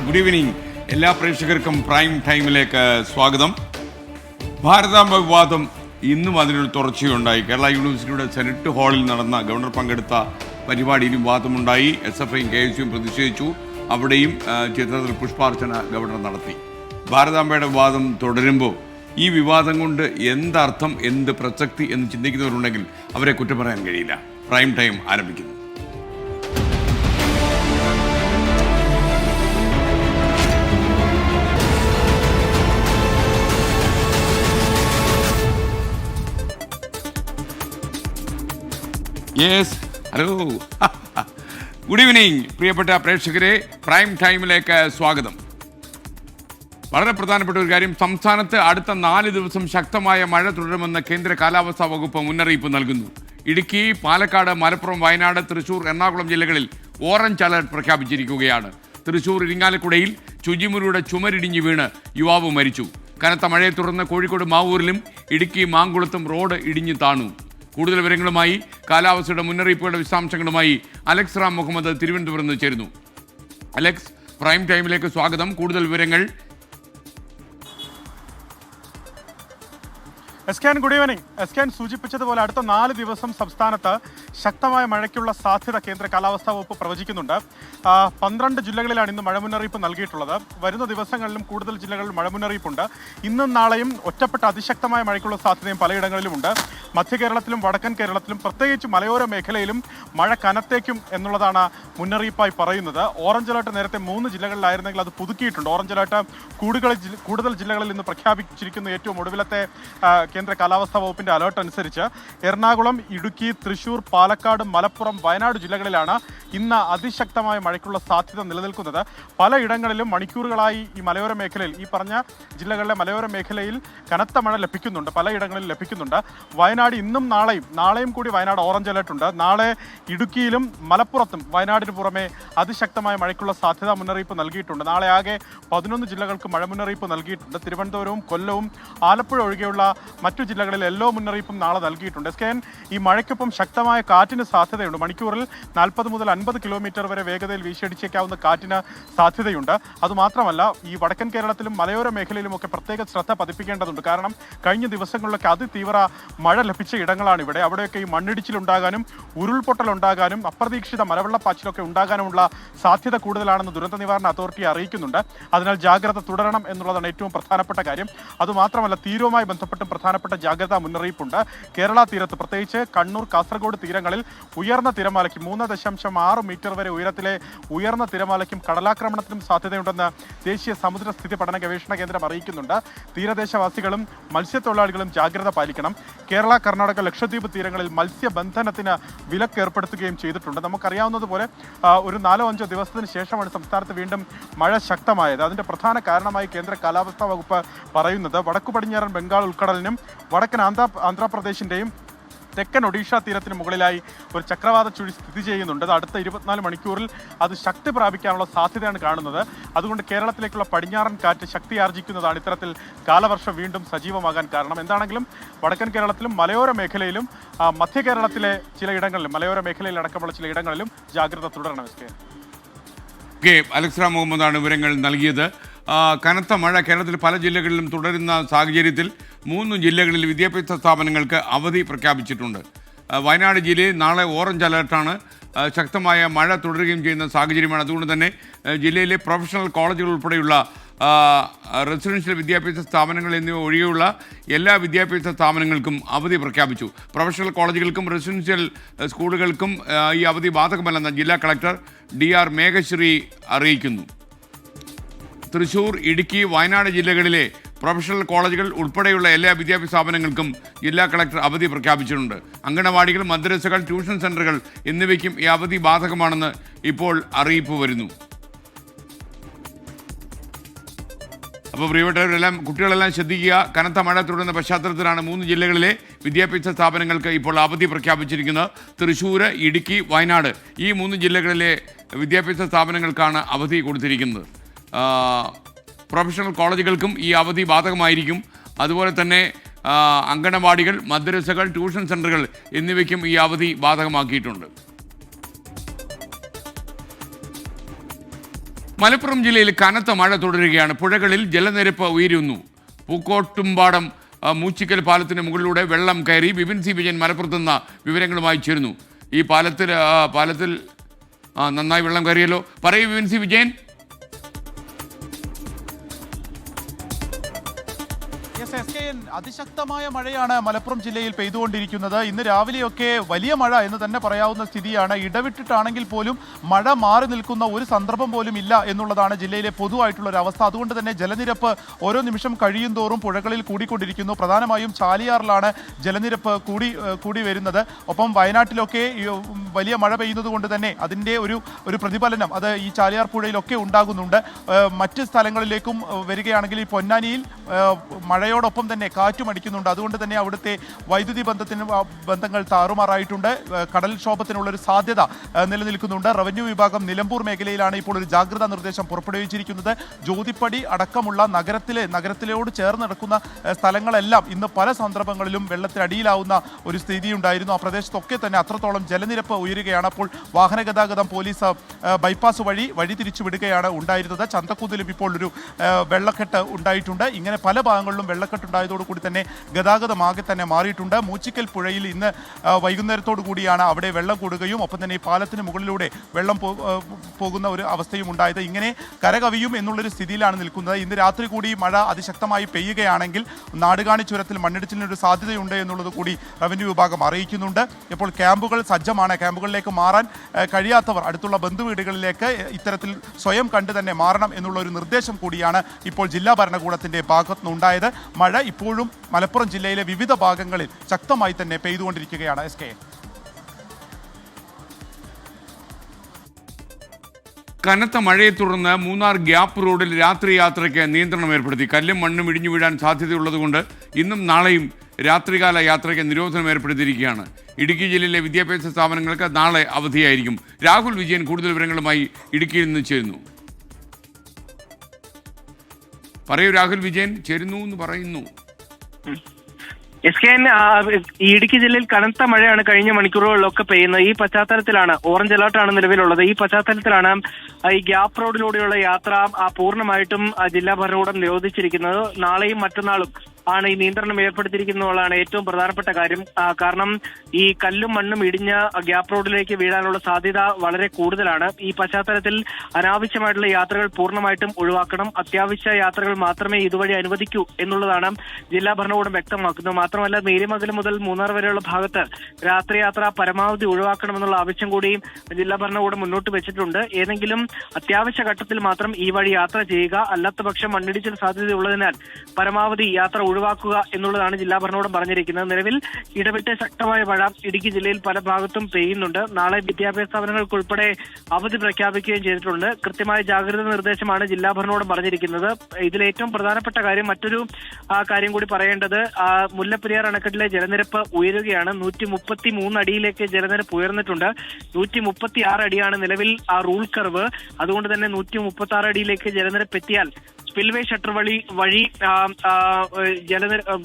Good evening. എല്ലാ പ്രേക്ഷകർക്കും prime ടൈമിലേക്ക് സ്വാഗതം. ഭാരതാംബ വിവാദം ഇന്നും അതിനൊരു തുടർച്ചയുണ്ടായി. കേരള യൂണിവേഴ്സിറ്റിയുടെ സെനറ്റ് ഹാളിൽ നടന്ന ഗവർണർ പങ്കെടുത്ത പരിപാടിയിലും വിവാദമുണ്ടായി. SFIയും KSUവും പ്രതിഷേധിച്ചു. അവിടെയും ചിത്രത്തിൽ പുഷ്പാർച്ചന ഗവർണർ നടത്തി. ഭാരതാംബയുടെ വിവാദം തുടരുമ്പോൾ ഈ വിവാദം കൊണ്ട് എന്തർത്ഥം, എന്ത് പ്രസക്തി എന്ന് ചിന്തിക്കുന്നവരുണ്ടെങ്കിൽ അവരെ കുറ്റം പറയാൻ കഴിയില്ല. പ്രൈം ടൈം ആരംഭിക്കുന്നു. യെസ്, ഹലോ, ഗുഡ് ഈവനിങ് പ്രിയപ്പെട്ട പ്രേക്ഷകരെ. പ്രൈം ടൈമിലേക്ക് സ്വാഗതം. വളരെ പ്രധാനപ്പെട്ട ഒരു കാര്യം, സംസ്ഥാനത്ത് അടുത്ത 4 ദിവസം ശക്തമായ മഴ തുടരുമെന്ന് കേന്ദ്ര കാലാവസ്ഥാ വകുപ്പ് മുന്നറിയിപ്പ് നൽകുന്നു. ഇടുക്കി, പാലക്കാട്, മലപ്പുറം, വയനാട്, തൃശൂർ, എറണാകുളം ജില്ലകളിൽ ഓറഞ്ച് അലർട്ട് പ്രഖ്യാപിച്ചിരിക്കുകയാണ്. തൃശൂർ ഇരിങ്ങാലക്കുടയിൽ ശുചിമുറിയുടെ ചുമരിടിഞ്ഞ് വീണ് യുവാവ് മരിച്ചു. കനത്ത മഴയെ തുടർന്ന് കോഴിക്കോട് മാവൂരിലും ഇടുക്കി മാങ്കുളത്തും റോഡ് ഇടിഞ്ഞു താണു. കൂടുതൽ വിവരങ്ങളുമായി, കാലാവസ്ഥയുടെ മുന്നറിയിപ്പുകളുടെ വിശദാംശങ്ങളുമായി അലക്സ് റാം മുഹമ്മദ് തിരുവനന്തപുരത്ത് നിന്ന് ചേരുന്നു. അലക്സ്, പ്രൈം ടൈമിലേക്ക് സ്വാഗതം. കൂടുതൽ വിവരങ്ങൾ. എസ്കാൻ, ഗുഡ് ഈവനിങ്. എസ്കാൻ സൂചിപ്പിച്ചതുപോലെ അടുത്ത 4 ദിവസം സംസ്ഥാനത്ത് ശക്തമായ മഴയ്ക്കുള്ള സാധ്യത കേന്ദ്ര കാലാവസ്ഥാ വകുപ്പ് പ്രവചിക്കുന്നുണ്ട്. 12 ജില്ലകളിലാണ് ഇന്ന് മഴ മുന്നറിയിപ്പ് നൽകിയിട്ടുള്ളത്. വരുന്ന ദിവസങ്ങളിലും കൂടുതൽ ജില്ലകളിൽ മഴ മുന്നറിയിപ്പുണ്ട്. ഇന്നും നാളെയും ഒറ്റപ്പെട്ട അതിശക്തമായ മഴയ്ക്കുള്ള സാധ്യതയും പലയിടങ്ങളിലുമുണ്ട്. മധ്യ കേരളത്തിലും വടക്കൻ കേരളത്തിലും പ്രത്യേകിച്ച് മലയോര മേഖലയിലും മഴ കനത്തേക്കും എന്നുള്ളതാണ് മുന്നറിയിപ്പായി പറയുന്നത്. ഓറഞ്ച് അലർട്ട് നേരത്തെ 3 ജില്ലകളിലായിരുന്നെങ്കിൽ അത് പുതുക്കിയിട്ടുണ്ട്. ഓറഞ്ച് അലർട്ട് കൂടുതൽ ജില്ലകളിൽ ഇന്ന് പ്രഖ്യാപിച്ചിരിക്കുന്ന ഏറ്റവും ഒടുവിലത്തെ കേന്ദ്ര കാലാവസ്ഥാ വകുപ്പിന്റെ അലർട്ട് അനുസരിച്ച് എറണാകുളം, ഇടുക്കി, തൃശൂർ, പാലക്കാട്, മലപ്പുറം, വയനാട് ജില്ലകളിലാണ് ഇന്ന് അതിശക്തമായ മഴയ്ക്കുള്ള സാധ്യത നിലനിൽക്കുന്നത്. പലയിടങ്ങളിലും മണിക്കൂറുകളായി ഈ മലയോര മേഖലയിൽ, ഈ പറഞ്ഞ ജില്ലകളിലെ മലയോര മേഖലയിൽ കനത്ത മഴ ലഭിക്കുന്നുണ്ട്, പലയിടങ്ങളിൽ ലഭിക്കുന്നുണ്ട്. വയനാട് ഇന്നും നാളെയും കൂടി വയനാട് ഓറഞ്ച് അലർട്ട് ഉണ്ട്. നാളെ ഇടുക്കിയിലും മലപ്പുറത്തും വയനാടിന് പുറമെ അതിശക്തമായ മഴയ്ക്കുള്ള സാധ്യതാ മുന്നറിയിപ്പ് നൽകിയിട്ടുണ്ട്. നാളെ ആകെ 11 ജില്ലകൾക്ക് മഴ മുന്നറിയിപ്പ് നൽകിയിട്ടുണ്ട്. തിരുവനന്തപുരവും കൊല്ലവും ആലപ്പുഴ ഒഴികെയുള്ള മറ്റു ജില്ലകളിൽ യെല്ലോ മുന്നറിയിപ്പും നാളെ നൽകിയിട്ടുണ്ട്. എസ്കേൻ, ഈ മഴയ്ക്കൊപ്പം ശക്തമായ കാറ്റിന് സാധ്യതയുണ്ട്. മണിക്കൂറിൽ 40 മുതൽ 50 കിലോമീറ്റർ വരെ വേഗതയിൽ വീശിയടിച്ചേക്കാവുന്ന കാറ്റിന് സാധ്യതയുണ്ട്. അതുമാത്രമല്ല, ഈ വടക്കൻ കേരളത്തിലും മലയോര മേഖലയിലുമൊക്കെ പ്രത്യേക ശ്രദ്ധ പതിപ്പിക്കേണ്ടതുണ്ട്. കാരണം കഴിഞ്ഞ ദിവസങ്ങളിലൊക്കെ അതിതീവ്ര മഴ ലഭിച്ച ഇടങ്ങളാണ് ഇവിടെ. അവിടെയൊക്കെ ഈ മണ്ണിടിച്ചിലുണ്ടാകാനും ഉരുൾപൊട്ടലുണ്ടാകാനും അപ്രതീക്ഷിത മലവെള്ളപ്പാച്ചിലൊക്കെ ഉണ്ടാകാനുമുള്ള സാധ്യത കൂടുതലാണെന്ന് ദുരന്ത നിവാരണ അതോറിറ്റി അറിയിക്കുന്നുണ്ട്. അതിനാൽ ജാഗ്രത തുടരണം എന്നുള്ളതാണ് ഏറ്റവും പ്രധാനപ്പെട്ട കാര്യം. അതുമാത്രമല്ല, തീരവുമായി ബന്ധപ്പെട്ടും പ്രധാനപ്പെട്ട ജാഗ്രതാ മുന്നറിയിപ്പുണ്ട്. കേരള തീരത്ത്, പ്രത്യേകിച്ച് കണ്ണൂർ, കാസർഗോഡ് തീരങ്ങളിൽ ഉയർന്ന തിരമാലയ്ക്കും 3.6 മീറ്റർ വരെ ഉയരത്തിലെ ഉയർന്ന തിരമാലയ്ക്കും കടലാക്രമണത്തിനും സാധ്യതയുണ്ടെന്ന് ദേശീയ സമുദ്ര സ്ഥിതി പഠന ഗവേഷണ കേന്ദ്രം അറിയിക്കുന്നുണ്ട്. തീരദേശവാസികളും മത്സ്യത്തൊഴിലാളികളും ജാഗ്രത പാലിക്കണം. കേരള, കർണാടക, ലക്ഷദ്വീപ് തീരങ്ങളിൽ മത്സ്യബന്ധനത്തിന് വിലക്ക് ഏർപ്പെടുത്തുകയും ചെയ്തിട്ടുണ്ട്. നമുക്കറിയാവുന്നതുപോലെ ഒരു 4-5 ദിവസത്തിന് ശേഷമാണ് സംസ്ഥാനത്ത് വീണ്ടും മഴ ശക്തമായത്. അതിൻ്റെ പ്രധാന കാരണമായി കേന്ദ്ര കാലാവസ്ഥാ വകുപ്പ് പറയുന്നത് വടക്കു പടിഞ്ഞാറൻ ബംഗാൾ ഉൾക്കടലിനും വടക്കൻ ആന്ധ്രാപ്രദേശിൻ്റെയും തെക്കൻ ഒഡീഷ തീരത്തിന് മുകളിലായി ഒരു ചക്രവാത ചുഴി സ്ഥിതി ചെയ്യുന്നുണ്ട്. അത് അടുത്ത 24 മണിക്കൂറിൽ അത് ശക്തി പ്രാപിക്കാനുള്ള സാധ്യതയാണ് കാണുന്നത്. അതുകൊണ്ട് കേരളത്തിലേക്കുള്ള പടിഞ്ഞാറൻ കാറ്റ് ശക്തിയാർജിക്കുന്നതാണ് ഇത്തരത്തിൽ കാലവർഷം വീണ്ടും സജീവമാകാൻ കാരണം. എന്താണെങ്കിലും വടക്കൻ കേരളത്തിലും മലയോര മേഖലയിലും മധ്യ കേരളത്തിലെ ചിലയിടങ്ങളിലും മലയോര മേഖലയിൽ അടക്കമുള്ള ചിലയിടങ്ങളിലും ജാഗ്രത തുടരണം. അലക്സ് റാം മുഹമ്മദാണ് വിവരങ്ങൾ നൽകിയത്. കനത്ത മഴ കേരളത്തിൽ പല ജില്ലകളിലും തുടരുന്ന സാഹചര്യത്തിൽ 3 ജില്ലകളിൽ വിദ്യാഭ്യാസ സ്ഥാപനങ്ങൾക്ക് അവധി പ്രഖ്യാപിച്ചിട്ടുണ്ട്. വയനാട് ജില്ലയിൽ നാളെ ഓറഞ്ച് അലർട്ടാണ്. ശക്തമായ മഴ തുടരുകയും ചെയ്യുന്ന സാഹചര്യമാണ്. അതുകൊണ്ട് തന്നെ ജില്ലയിലെ പ്രൊഫഷണൽ കോളേജുകൾ ഉൾപ്പെടെയുള്ള റെസിഡൻഷ്യൽ വിദ്യാഭ്യാസ സ്ഥാപനങ്ങൾ എന്നിവ ഒഴികെയുള്ള എല്ലാ വിദ്യാഭ്യാസ സ്ഥാപനങ്ങൾക്കും അവധി പ്രഖ്യാപിച്ചു. പ്രൊഫഷണൽ കോളേജുകൾക്കും റെസിഡൻഷ്യൽ സ്കൂളുകൾക്കും ഈ അവധി ബാധകമല്ലെന്ന് ജില്ലാ കളക്ടർ DR മേഘശ്രീ അറിയിക്കുന്നു. തൃശൂർ, ഇടുക്കി, വയനാട് ജില്ലകളിലെ പ്രൊഫഷണൽ കോളേജുകൾ ഉൾപ്പെടെയുള്ള എല്ലാ വിദ്യാഭ്യാസ സ്ഥാപനങ്ങൾക്കും ജില്ലാ കളക്ടർ അവധി പ്രഖ്യാപിച്ചിട്ടുണ്ട്. അങ്കണവാടികൾ, മദ്രസകൾ, ട്യൂഷൻ സെൻ്ററുകൾ എന്നിവയ്ക്കും ഈ അവധി ബാധകമാണെന്ന് ഇപ്പോൾ അറിയിപ്പ് വരുന്നു. അപ്പോൾ പ്രിയപ്പെട്ടവരെല്ലാം, കുട്ടികളെല്ലാം ശ്രദ്ധിക്കുക. കനത്ത മഴ തുടരുന്ന പശ്ചാത്തലത്തിലാണ് 3 ജില്ലകളിലെ വിദ്യാഭ്യാസ സ്ഥാപനങ്ങൾക്ക് ഇപ്പോൾ അവധി പ്രഖ്യാപിച്ചിരിക്കുന്നത്. തൃശ്ശൂർ, ഇടുക്കി, വയനാട് ഈ 3 ജില്ലകളിലെ വിദ്യാഭ്യാസ സ്ഥാപനങ്ങൾക്കാണ് അവധി കൊടുത്തിരിക്കുന്നത്. പ്രൊഫഷണൽ കോളേജുകൾക്കും ഈ അവധി ബാധകമായിരിക്കും. അതുപോലെ തന്നെ അങ്കണവാടികൾ, മദ്രസകൾ, ട്യൂഷൻ സെൻ്ററുകൾ എന്നിവയ്ക്കും ഈ അവധി ബാധകമാക്കിയിട്ടുണ്ട്. മലപ്പുറം ജില്ലയിൽ കനത്ത മഴ തുടരുകയാണ്. പുഴകളിൽ ജലനിരപ്പ് ഉയരുന്നു. പൂക്കോട്ടുംപാടം മൂച്ചിക്കൽ പാലത്തിന് മുകളിലൂടെ വെള്ളം കയറി. വിപിൻ സി വിജയൻ മലപ്പുറത്ത് നിന്ന് വിവരങ്ങളുമായി ചേരുന്നു. ഈ പാലത്തിൽ നന്നായി വെള്ളം കയറിയല്ലോ. പറയൂ വിപിൻ സി വിജയൻ. അതിശക്തമായ മഴയാണ് മലപ്പുറം ജില്ലയിൽ പെയ്തുകൊണ്ടിരിക്കുന്നത്. ഇന്ന് രാവിലെയൊക്കെ വലിയ മഴ എന്ന് തന്നെ പറയാവുന്ന സ്ഥിതിയാണ്. ഇടവിട്ടിട്ടാണെങ്കിൽ പോലും മഴ മാറി നിൽക്കുന്ന ഒരു സന്ദർഭം പോലും ഇല്ല എന്നുള്ളതാണ് ജില്ലയിലെ പൊതുവായിട്ടുള്ള ഒരു അവസ്ഥ. അതുകൊണ്ട് തന്നെ ജലനിരപ്പ് ഓരോ നിമിഷം കഴിയും തോറും പുഴകളിൽ കൂടിക്കൊണ്ടിരിക്കുന്നു. പ്രധാനമായും ചാലിയാറിലാണ് ജലനിരപ്പ് കൂടി വരുന്നത്. ഒപ്പം വയനാട്ടിലൊക്കെ വലിയ മഴ പെയ്യുന്നത് കൊണ്ട് തന്നെ അതിൻ്റെ ഒരു പ്രതിഫലനം അത് ഈ ചാലിയാർ പുഴയിലൊക്കെ ഉണ്ടാകുന്നുണ്ട്. മറ്റ് സ്ഥലങ്ങളിലേക്കും വരികയാണെങ്കിൽ ഈ പൊന്നാനിയിൽ മഴയോടൊപ്പം തന്നെ കാറ്റും അടിക്കുന്നുണ്ട്. അതുകൊണ്ട് തന്നെ അവിടുത്തെ വൈദ്യുതി ബന്ധങ്ങൾ താറുമാറായിട്ടുണ്ട്. കടൽക്ഷോഭത്തിനുള്ളൊരു സാധ്യത നിലനിൽക്കുന്നുണ്ട്. റവന്യൂ വിഭാഗം നിലമ്പൂർ മേഖലയിലാണ് ഇപ്പോൾ ഒരു ജാഗ്രതാ നിർദ്ദേശം പുറപ്പെടുവിച്ചിരിക്കുന്നത്. ജ്യോതിപ്പടി അടക്കമുള്ള നഗരത്തിലോട് ചേർന്ന് നടക്കുന്ന സ്ഥലങ്ങളെല്ലാം ഇന്ന് പല സന്ദർഭങ്ങളിലും വെള്ളത്തിനടിയിലാവുന്ന ഒരു സ്ഥിതിയുണ്ടായിരുന്നു. ആ പ്രദേശത്തൊക്കെ തന്നെ അത്രത്തോളം ജലനിരപ്പ് ഉയരുകയാണ്. അപ്പോൾ വാഹന ഗതാഗതം പോലീസ് ബൈപ്പാസ് വഴി തിരിച്ചു വിടുകയാണ് ഉണ്ടായിരുന്നത്. ചന്തക്കുന്നിലും ഇപ്പോൾ ഒരു വെള്ളക്കെട്ട് ഉണ്ടായിട്ടുണ്ട്. ഇങ്ങനെ പല ഭാഗങ്ങളിലും വെള്ളക്കെട്ടുണ്ടായതോടുകൂടി തന്നെ ഗതാഗതം ആകെ തന്നെ മാറിയിട്ടുണ്ട്. മൂച്ചിക്കൽ പുഴയിൽ ഇന്ന് വൈകുന്നേരത്തോടു കൂടിയാണ് അവിടെ വെള്ളം കൂടുകയും ഒപ്പം തന്നെ ഈ പാലത്തിന് മുകളിലൂടെ വെള്ളം പോകുന്ന ഒരു അവസ്ഥയും ഉണ്ടായത്. ഇങ്ങനെ കരകവിയും എന്നുള്ളൊരു സ്ഥിതിയിലാണ് നിൽക്കുന്നത്. ഇന്ന് രാത്രി കൂടി മഴ അതിശക്തമായി പെയ്യുകയാണെങ്കിൽ നാടുകാണി ചുരത്തിൽ മണ്ണിടിച്ചിലിനൊരു സാധ്യതയുണ്ട് എന്നുള്ളത് കൂടി റവന്യൂ വിഭാഗം അറിയിക്കുന്നുണ്ട്. ഇപ്പോൾ ക്യാമ്പുകൾ സജ്ജമാണ്. ക്യാമ്പുകളിലേക്ക് മാറാൻ കഴിയാത്തവർ അടുത്തുള്ള ബന്ധുവീടുകളിലേക്ക് ഇത്തരത്തിൽ സ്വയം കണ്ടു തന്നെ മാറണം എന്നുള്ള ഒരു നിർദ്ദേശം കൂടിയാണ് ഇപ്പോൾ ജില്ലാ ഭരണകൂടത്തിന്റെ ഭാഗത്തുനിന്നുണ്ടായത്. മഴ ഇപ്പോഴും മലപ്പുറം ജില്ലയിലെ വിവിധ ഭാഗങ്ങളിൽ ശക്തമായി തന്നെ പെയ്തുകൊണ്ടിരിക്കുകയാണ്. SK കനത്ത മഴയെ തുടർന്ന് മൂന്നാർ ഗ്യാപ്പ് റോഡിൽ രാത്രി യാത്രയ്ക്ക് നിയന്ത്രണം ഏർപ്പെടുത്തി. കല്ലും മണ്ണും ഇടിഞ്ഞു വീഴാൻ സാധ്യതയുള്ളതുകൊണ്ട് ഇന്നും നാളെയും രാത്രികാല യാത്രയ്ക്ക് നിരോധനം ഏർപ്പെടുത്തിയിരിക്കുകയാണ്. ഇടുക്കി ജില്ലയിലെ വിദ്യാഭ്യാസ സ്ഥാപനങ്ങൾക്ക് നാളെ അവധിയായിരിക്കും. രാഹുൽ വിജയൻ കൂടുതൽ വിവരങ്ങളുമായി ഇടുക്കിയിൽ നിന്ന് ചേരുന്നു. പറയൂ രാഹുൽ വിജയൻ, ചേരുന്നു എന്ന് പറയുന്നു. SKN ഇടുക്കി ജില്ലയിൽ കനത്ത മഴയാണ് കഴിഞ്ഞ മണിക്കൂറുകളിലൊക്കെ പെയ്യുന്നത്. ഈ പശ്ചാത്തലത്തിലാണ് ഓറഞ്ച് അലർട്ടാണ് നിലവിലുള്ളത്. ഈ പശ്ചാത്തലത്തിലാണ് ഈ ഗ്യാപ്പ് റോഡിലൂടെയുള്ള യാത്ര പൂർണ്ണമായിട്ടും ജില്ലാ ഭരണകൂടം നിരോധിച്ചിരിക്കുന്നത്. നാളെയും മറ്റന്നാളും ആണ് ഈ നിയന്ത്രണം ഏർപ്പെടുത്തിയിരിക്കുന്നതാണ് ഏറ്റവും പ്രധാനപ്പെട്ട കാര്യം. കാരണം ഈ കല്ലും മണ്ണും ഇടിഞ്ഞ ഗ്യാപ്പ് റോഡിലേക്ക് വീഴാനുള്ള സാധ്യത വളരെ കൂടുതലാണ്. ഈ പശ്ചാത്തലത്തിൽ അനാവശ്യമായിട്ടുള്ള യാത്രകൾ പൂർണ്ണമായിട്ടും ഒഴിവാക്കണം. അത്യാവശ്യ യാത്രകൾ മാത്രമേ ഇതുവഴി അനുവദിക്കൂ എന്നുള്ളതാണ് ജില്ലാ ഭരണകൂടം വ്യക്തമാക്കുന്നത്. മാത്രമല്ല നേര്യമംഗലം മുതൽ മൂന്നാർ വരെയുള്ള ഭാഗത്ത് രാത്രിയാത്ര പരമാവധി ഒഴിവാക്കണമെന്നുള്ള ആവശ്യം കൂടി ജില്ലാ ഭരണകൂടം മുന്നോട്ട് വെച്ചിട്ടുണ്ട്. ഏതെങ്കിലും അത്യാവശ്യ ഘട്ടത്തിൽ മാത്രം ഈ വഴി യാത്ര ചെയ്യുക. അല്ലാത്ത പക്ഷം മണ്ണിടിച്ചിൽ സാധ്യതയുള്ളതിനാൽ പരമാവധി യാത്ര ഒഴിവാക്കുക എന്നുള്ളതാണ് ജില്ലാ ഭരണകൂടം പറഞ്ഞിരിക്കുന്നത്. നിലവിൽ ഇടവിട്ട് ശക്തമായ മഴ ഇടുക്കി ജില്ലയിൽ പല ഭാഗത്തും പെയ്യുന്നുണ്ട്. നാളെ വിദ്യാഭ്യാസ സ്ഥാപനങ്ങൾക്കുൾപ്പെടെ അവധി പ്രഖ്യാപിക്കുകയും ചെയ്തിട്ടുണ്ട്. കൃത്യമായ ജാഗ്രതാ നിർദ്ദേശമാണ് ജില്ലാ ഭരണകൂടം പറഞ്ഞിരിക്കുന്നത്. ഇതിൽ ഏറ്റവും പ്രധാനപ്പെട്ട കാര്യം മറ്റൊരു കാര്യം കൂടി പറയേണ്ടത് മുല്ലപ്പെരിയാർ അണക്കെട്ടിലെ ജലനിരപ്പ് ഉയരുകയാണ്. 133 അടിയിലേക്ക് ജലനിരപ്പ് ഉയർന്നിട്ടുണ്ട്. 136 അടിയാണ് നിലവിൽ ആ റൂൾ കർവ്. അതുകൊണ്ട് തന്നെ 136 അടിയിലേക്ക് ജലനിരപ്പ് എത്തിയാൽ സ്പിൽവേ ഷട്ടർ വഴി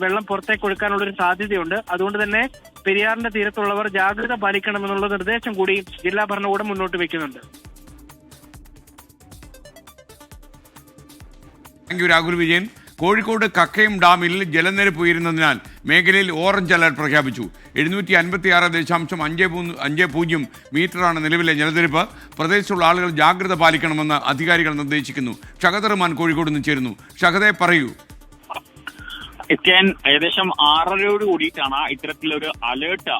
വെള്ളം പുറത്തേക്ക് ഒഴുക്കാനുള്ളൊരു സാധ്യതയുണ്ട്. അതുകൊണ്ട് തന്നെ പെരിയാറിന്റെ തീരത്തുള്ളവർ ജാഗ്രത പാലിക്കണമെന്നുള്ള നിർദ്ദേശം കൂടി ജില്ലാ ഭരണകൂടം മുന്നോട്ട് വെക്കുന്നുണ്ട്. Thank you Rahul Vijayan. കോഴിക്കോട് കക്കയം ഡാമിൽ ജലനിരപ്പ് ഉയരുന്നതിനാൽ മേഖലയിൽ ഓറഞ്ച് അലർട്ട് പ്രഖ്യാപിച്ചു. 756.50 മീറ്ററാണ് നിലവിലെ ജലനിരപ്പ്. പ്രദേശത്തുള്ള ആളുകൾ ജാഗ്രത പാലിക്കണമെന്ന് അധികാരികൾ നിർദ്ദേശിക്കുന്നു. ഷഹദ് റഹ്മാൻ കോഴിക്കോട് നിന്ന് ചേരുന്നു. ഷഹദെ പറയൂ. ഏകദേശം 6:30 കൂടിയിട്ടാണ് ഇത്തരത്തിലൊരു അലേർട്ട്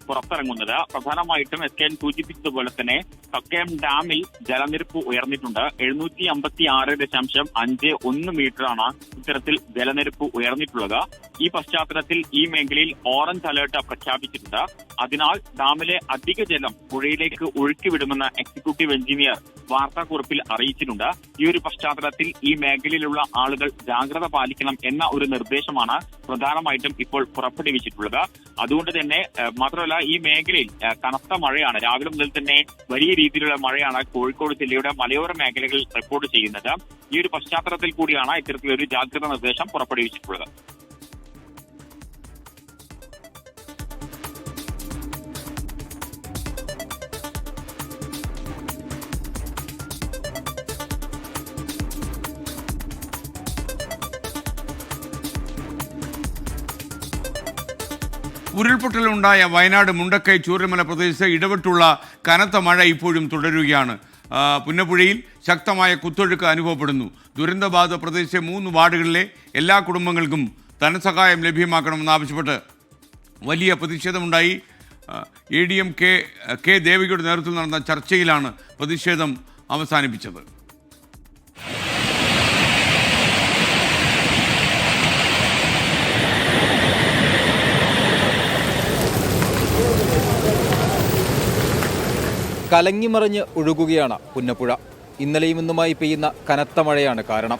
പുറത്തിറങ്ങുന്നത്. പ്രധാനമായിട്ടും SKN സൂചിപ്പിച്ചതുപോലെ തന്നെ കക്കയം ഡാമിൽ ജലനിരപ്പ് ഉയർന്നിട്ടുണ്ട്. 756.51 മീറ്ററാണ് ഇത്തരത്തിൽ ജലനിരപ്പ് ഉയർന്നിട്ടുള്ളത്. ഈ പശ്ചാത്തലത്തിൽ ഈ മേഖലയിൽ ഓറഞ്ച് അലേർട്ട് പ്രഖ്യാപിച്ചിട്ടുണ്ട്. അതിനാൽ ഡാമിലെ അധിക ജലം പുഴയിലേക്ക് ഒഴുക്കിവിടുമെന്ന് എക്സിക്യൂട്ടീവ് എഞ്ചിനീയർ വാർത്താക്കുറിപ്പിൽ അറിയിച്ചിട്ടുണ്ട്. ഈ ഒരു പശ്ചാത്തലത്തിൽ ഈ മേഖലയിലുള്ള ആളുകൾ ജാഗ്രത പാലിക്കണം എന്ന ഒരു നിർദ്ദേശമാണ് പ്രധാനമായിട്ടും ഇപ്പോൾ പുറപ്പെടുവിച്ചിട്ടുള്ളത്. അതുകൊണ്ട് തന്നെ മാത്രമല്ല ഈ മേഖലയിൽ കനത്ത മഴയാണ്. രാവിലെ മുതൽ തന്നെ വലിയ രീതിയിലുള്ള മഴയാണ് കോഴിക്കോട് ജില്ലയുടെ മലയോര മേഖലകളിൽ റിപ്പോർട്ട് ചെയ്യുന്നത്. ഈ ഒരു പശ്ചാത്തലത്തിൽ കൂടിയാണ് ഇത്തരത്തിലൊരു ജാഗ്രതാ നിർദ്ദേശം പുറപ്പെടുവിച്ചിട്ടുള്ളത്. ഉരുൾപൊട്ടലുണ്ടായ വയനാട് മുണ്ടക്കൈ ചൂരൽമല പ്രദേശത്ത് ഇടവിട്ടുള്ള കനത്ത മഴ ഇപ്പോഴും തുടരുകയാണ്. പുന്നപ്പുഴയിൽ ശക്തമായ കുത്തൊഴുക്ക് അനുഭവപ്പെടുന്നു. ദുരന്തബാധിത പ്രദേശത്തെ 3 വാർഡുകളിലെ എല്ലാ കുടുംബങ്ങൾക്കും ധനസഹായം ലഭ്യമാക്കണമെന്നാവശ്യപ്പെട്ട് വലിയ പ്രതിഷേധമുണ്ടായി. ADM കെ ദേവികയുടെ നേതൃത്വത്തിൽ നടന്ന ചർച്ചയിലാണ് പ്രതിഷേധം അവസാനിപ്പിച്ചത്. കലങ്ങിമറിഞ്ഞ് ഒഴുകുകയാണ് പുന്നപ്പുഴ. ഇന്നലെയും ഇന്നുമായി പെയ്യുന്ന കനത്ത മഴയാണ് കാരണം.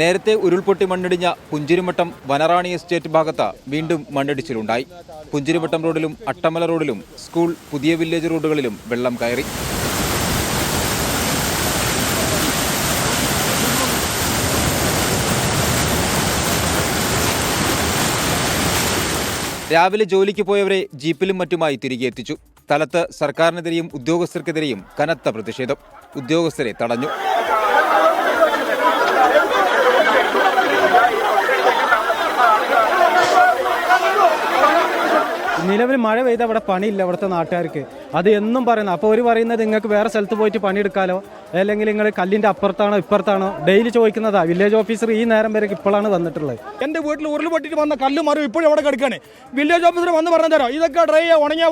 നേരത്തെ ഉരുൾപൊട്ടി മണ്ണിടിഞ്ഞ പുഞ്ചിരിമട്ടം വനറാണി എസ്റ്റേറ്റ് ഭാഗത്ത് വീണ്ടും മണ്ണിടിച്ചിലുണ്ടായി. പുഞ്ചിരിമട്ടം റോഡിലും അട്ടമല റോഡിലും സ്കൂൾ, പുതിയ വില്ലേജ് റോഡുകളിലും വെള്ളം കയറി. രാവിലെ ജോലിക്ക് പോയവരെ ജീപ്പിലും മറ്റുമായി തിരികെ എത്തിച്ചു. സ്ഥലത്ത് സർക്കാരിനെതിരെയും ഉദ്യോഗസ്ഥർക്കെതിരെയും കനത്ത പ്രതിഷേധം. ഉദ്യോഗസ്ഥരെ തടഞ്ഞു. നിലവിൽ മഴ പെയ്ത അവിടെ പണിയില്ല ഇവിടുത്തെ നാട്ടുകാർക്ക്. അത് എന്നും പറയുന്നത്. അപ്പോൾ ഒരു പറയുന്നത് നിങ്ങൾക്ക് വേറെ സ്ഥലത്ത് പോയിട്ട് പണിയെടുക്കാലോ, അല്ലെങ്കിൽ നിങ്ങൾ കല്ലിൻ്റെ അപ്പുറത്താണോ ഇപ്പുറത്താണോ ഡെയിലി ചോദിക്കുന്നതാ. വില്ലേജ് ഓഫീസർ ഈ നേരം വരെ ഇപ്പോഴാണ് വന്നിട്ടുള്ളത്. എൻ്റെ വീട്ടിൽ ഉരുൾപൊട്ടിട്ട് വന്ന കല്ല് മരം ഇപ്പോഴും അവിടെ കിടക്കുകയാണ്. വില്ലേജ് ഓഫീസർ വന്ന് പറഞ്ഞു തരാം, ഇതൊക്കെ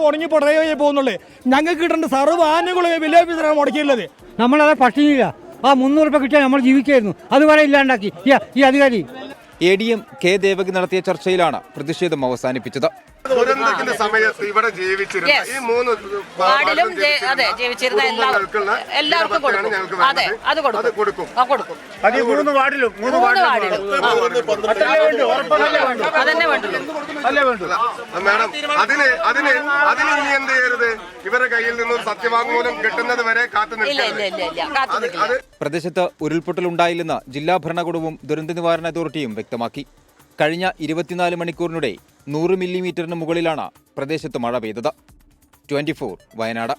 ഉണങ്ങിപ്പോൾ ഡ്രൈവ് ചെയ്ത് പോകുന്നുള്ളൂ. ഞങ്ങൾക്ക് കിട്ടേണ്ട സർവ്വ ആനുകൂല്യം വില്ലേജ് ഓഫീസറാണ് മുടക്കിയുള്ളത്. നമ്മളത് പട്ടിണിയില്ല. ആ 300 രൂപ കിട്ടിയാൽ നമ്മൾ ജീവിക്കായിരുന്നു. അതുവരെ ഇല്ലാണ്ടാക്കി ഈ അധികാരി. ADM കെ ദേവകി നടത്തിയ ചർച്ചയിലാണ് പ്രതിഷേധം അവസാനിപ്പിച്ചത്. ദുരന്തത്തിന്റെ സമയത്ത് ഇവിടെ ജീവിച്ചിരുന്ന ഈ 3 വാർഡിലും ജീവിച്ചിരുന്ന എല്ലാവർക്കും കൊടുക്കും. മാഡം, അതിന് ഇനി എന്ത് ചെയ്യരുത്? ഇവരുടെ കയ്യിൽ നിന്നും സത്യവാങ്മൂലം കിട്ടുന്നത് വരെ കാത്തു നിൽക്കരുത്. പ്രദേശത്ത് ഉരുൾപൊട്ടലുണ്ടായില്ലെന്ന് ജില്ലാ ഭരണകൂടവും ദുരന്ത നിവാരണ അതോറിറ്റിയും വ്യക്തമാക്കി. കഴിഞ്ഞ 24 മണിക്കൂറിനിടെ 100 മില്ലിമീറ്ററിന് മുകളിലാണ് പ്രദേശത്ത് മഴ പെയ്തത്. 24 വയനാട്.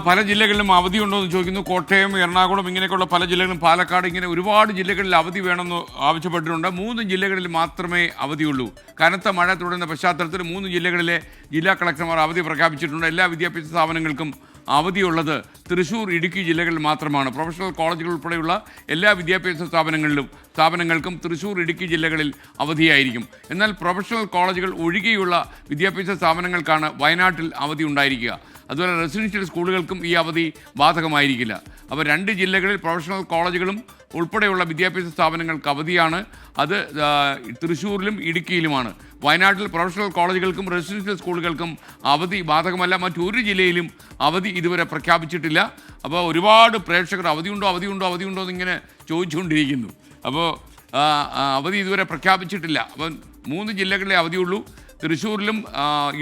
പല ജില്ലകളിലും അവധിയുണ്ടോ എന്ന് ചോദിക്കുന്നു. കോട്ടയം, എറണാകുളം, ഇങ്ങനെയൊക്കെയുള്ള പല ജില്ലകളിലും, പാലക്കാട്, ഇങ്ങനെ ഒരുപാട് ജില്ലകളിൽ അവധി വേണമെന്ന് ആവശ്യപ്പെട്ടിട്ടുണ്ട്. 3 ജില്ലകളിൽ മാത്രമേ അവധിയുള്ളൂ. കനത്ത മഴ തുടരുന്ന പശ്ചാത്തലത്തിൽ 3 ജില്ലകളിലെ ജില്ലാ കളക്ടർമാർ അവധി പ്രഖ്യാപിച്ചിട്ടുണ്ട്. എല്ലാ വിദ്യാഭ്യാസ സ്ഥാപനങ്ങൾക്കും അവധിയുള്ളത് തൃശ്ശൂർ, ഇടുക്കി ജില്ലകളിൽ മാത്രമാണ്. പ്രൊഫഷണൽ കോളേജുകൾ ഉൾപ്പെടെയുള്ള എല്ലാ വിദ്യാഭ്യാസ സ്ഥാപനങ്ങൾക്കും തൃശ്ശൂർ, ഇടുക്കി ജില്ലകളിൽ അവധിയായിരിക്കും. എന്നാൽ പ്രൊഫഷണൽ കോളേജുകൾ ഒഴികെയുള്ള വിദ്യാഭ്യാസ സ്ഥാപനങ്ങൾക്കാണ് വയനാട്ടിൽ അവധി ഉണ്ടായിരിക്കുക. അതുപോലെ റെസിഡൻഷ്യൽ സ്കൂളുകൾക്കും ഈ അവധി ബാധകമായിരിക്കില്ല. അപ്പോൾ 2 ജില്ലകളിൽ പ്രൊഫഷണൽ കോളേജുകളും ഉൾപ്പെടെയുള്ള വിദ്യാഭ്യാസ സ്ഥാപനങ്ങൾക്ക് അവധിയാണ്. അത് തൃശ്ശൂരിലും ഇടുക്കിയിലുമാണ്. വയനാട്ടിൽ പ്രൊഫഷണൽ കോളേജുകൾക്കും റെസിഡൻഷ്യൽ സ്കൂളുകൾക്കും അവധി ബാധകമല്ല. മറ്റൊരു ജില്ലയിലും അവധി ഇതുവരെ പ്രഖ്യാപിച്ചിട്ടില്ല. അപ്പോൾ ഒരുപാട് പ്രേക്ഷകർ അവധിയുണ്ടോ എന്നിങ്ങനെ ചോദിച്ചുകൊണ്ടിരിക്കുന്നു. അപ്പോൾ അവധി ഇതുവരെ പ്രഖ്യാപിച്ചിട്ടില്ല. അപ്പം 3 ജില്ലകളിലെ അവധിയുള്ളൂ. തൃശ്ശൂരിലും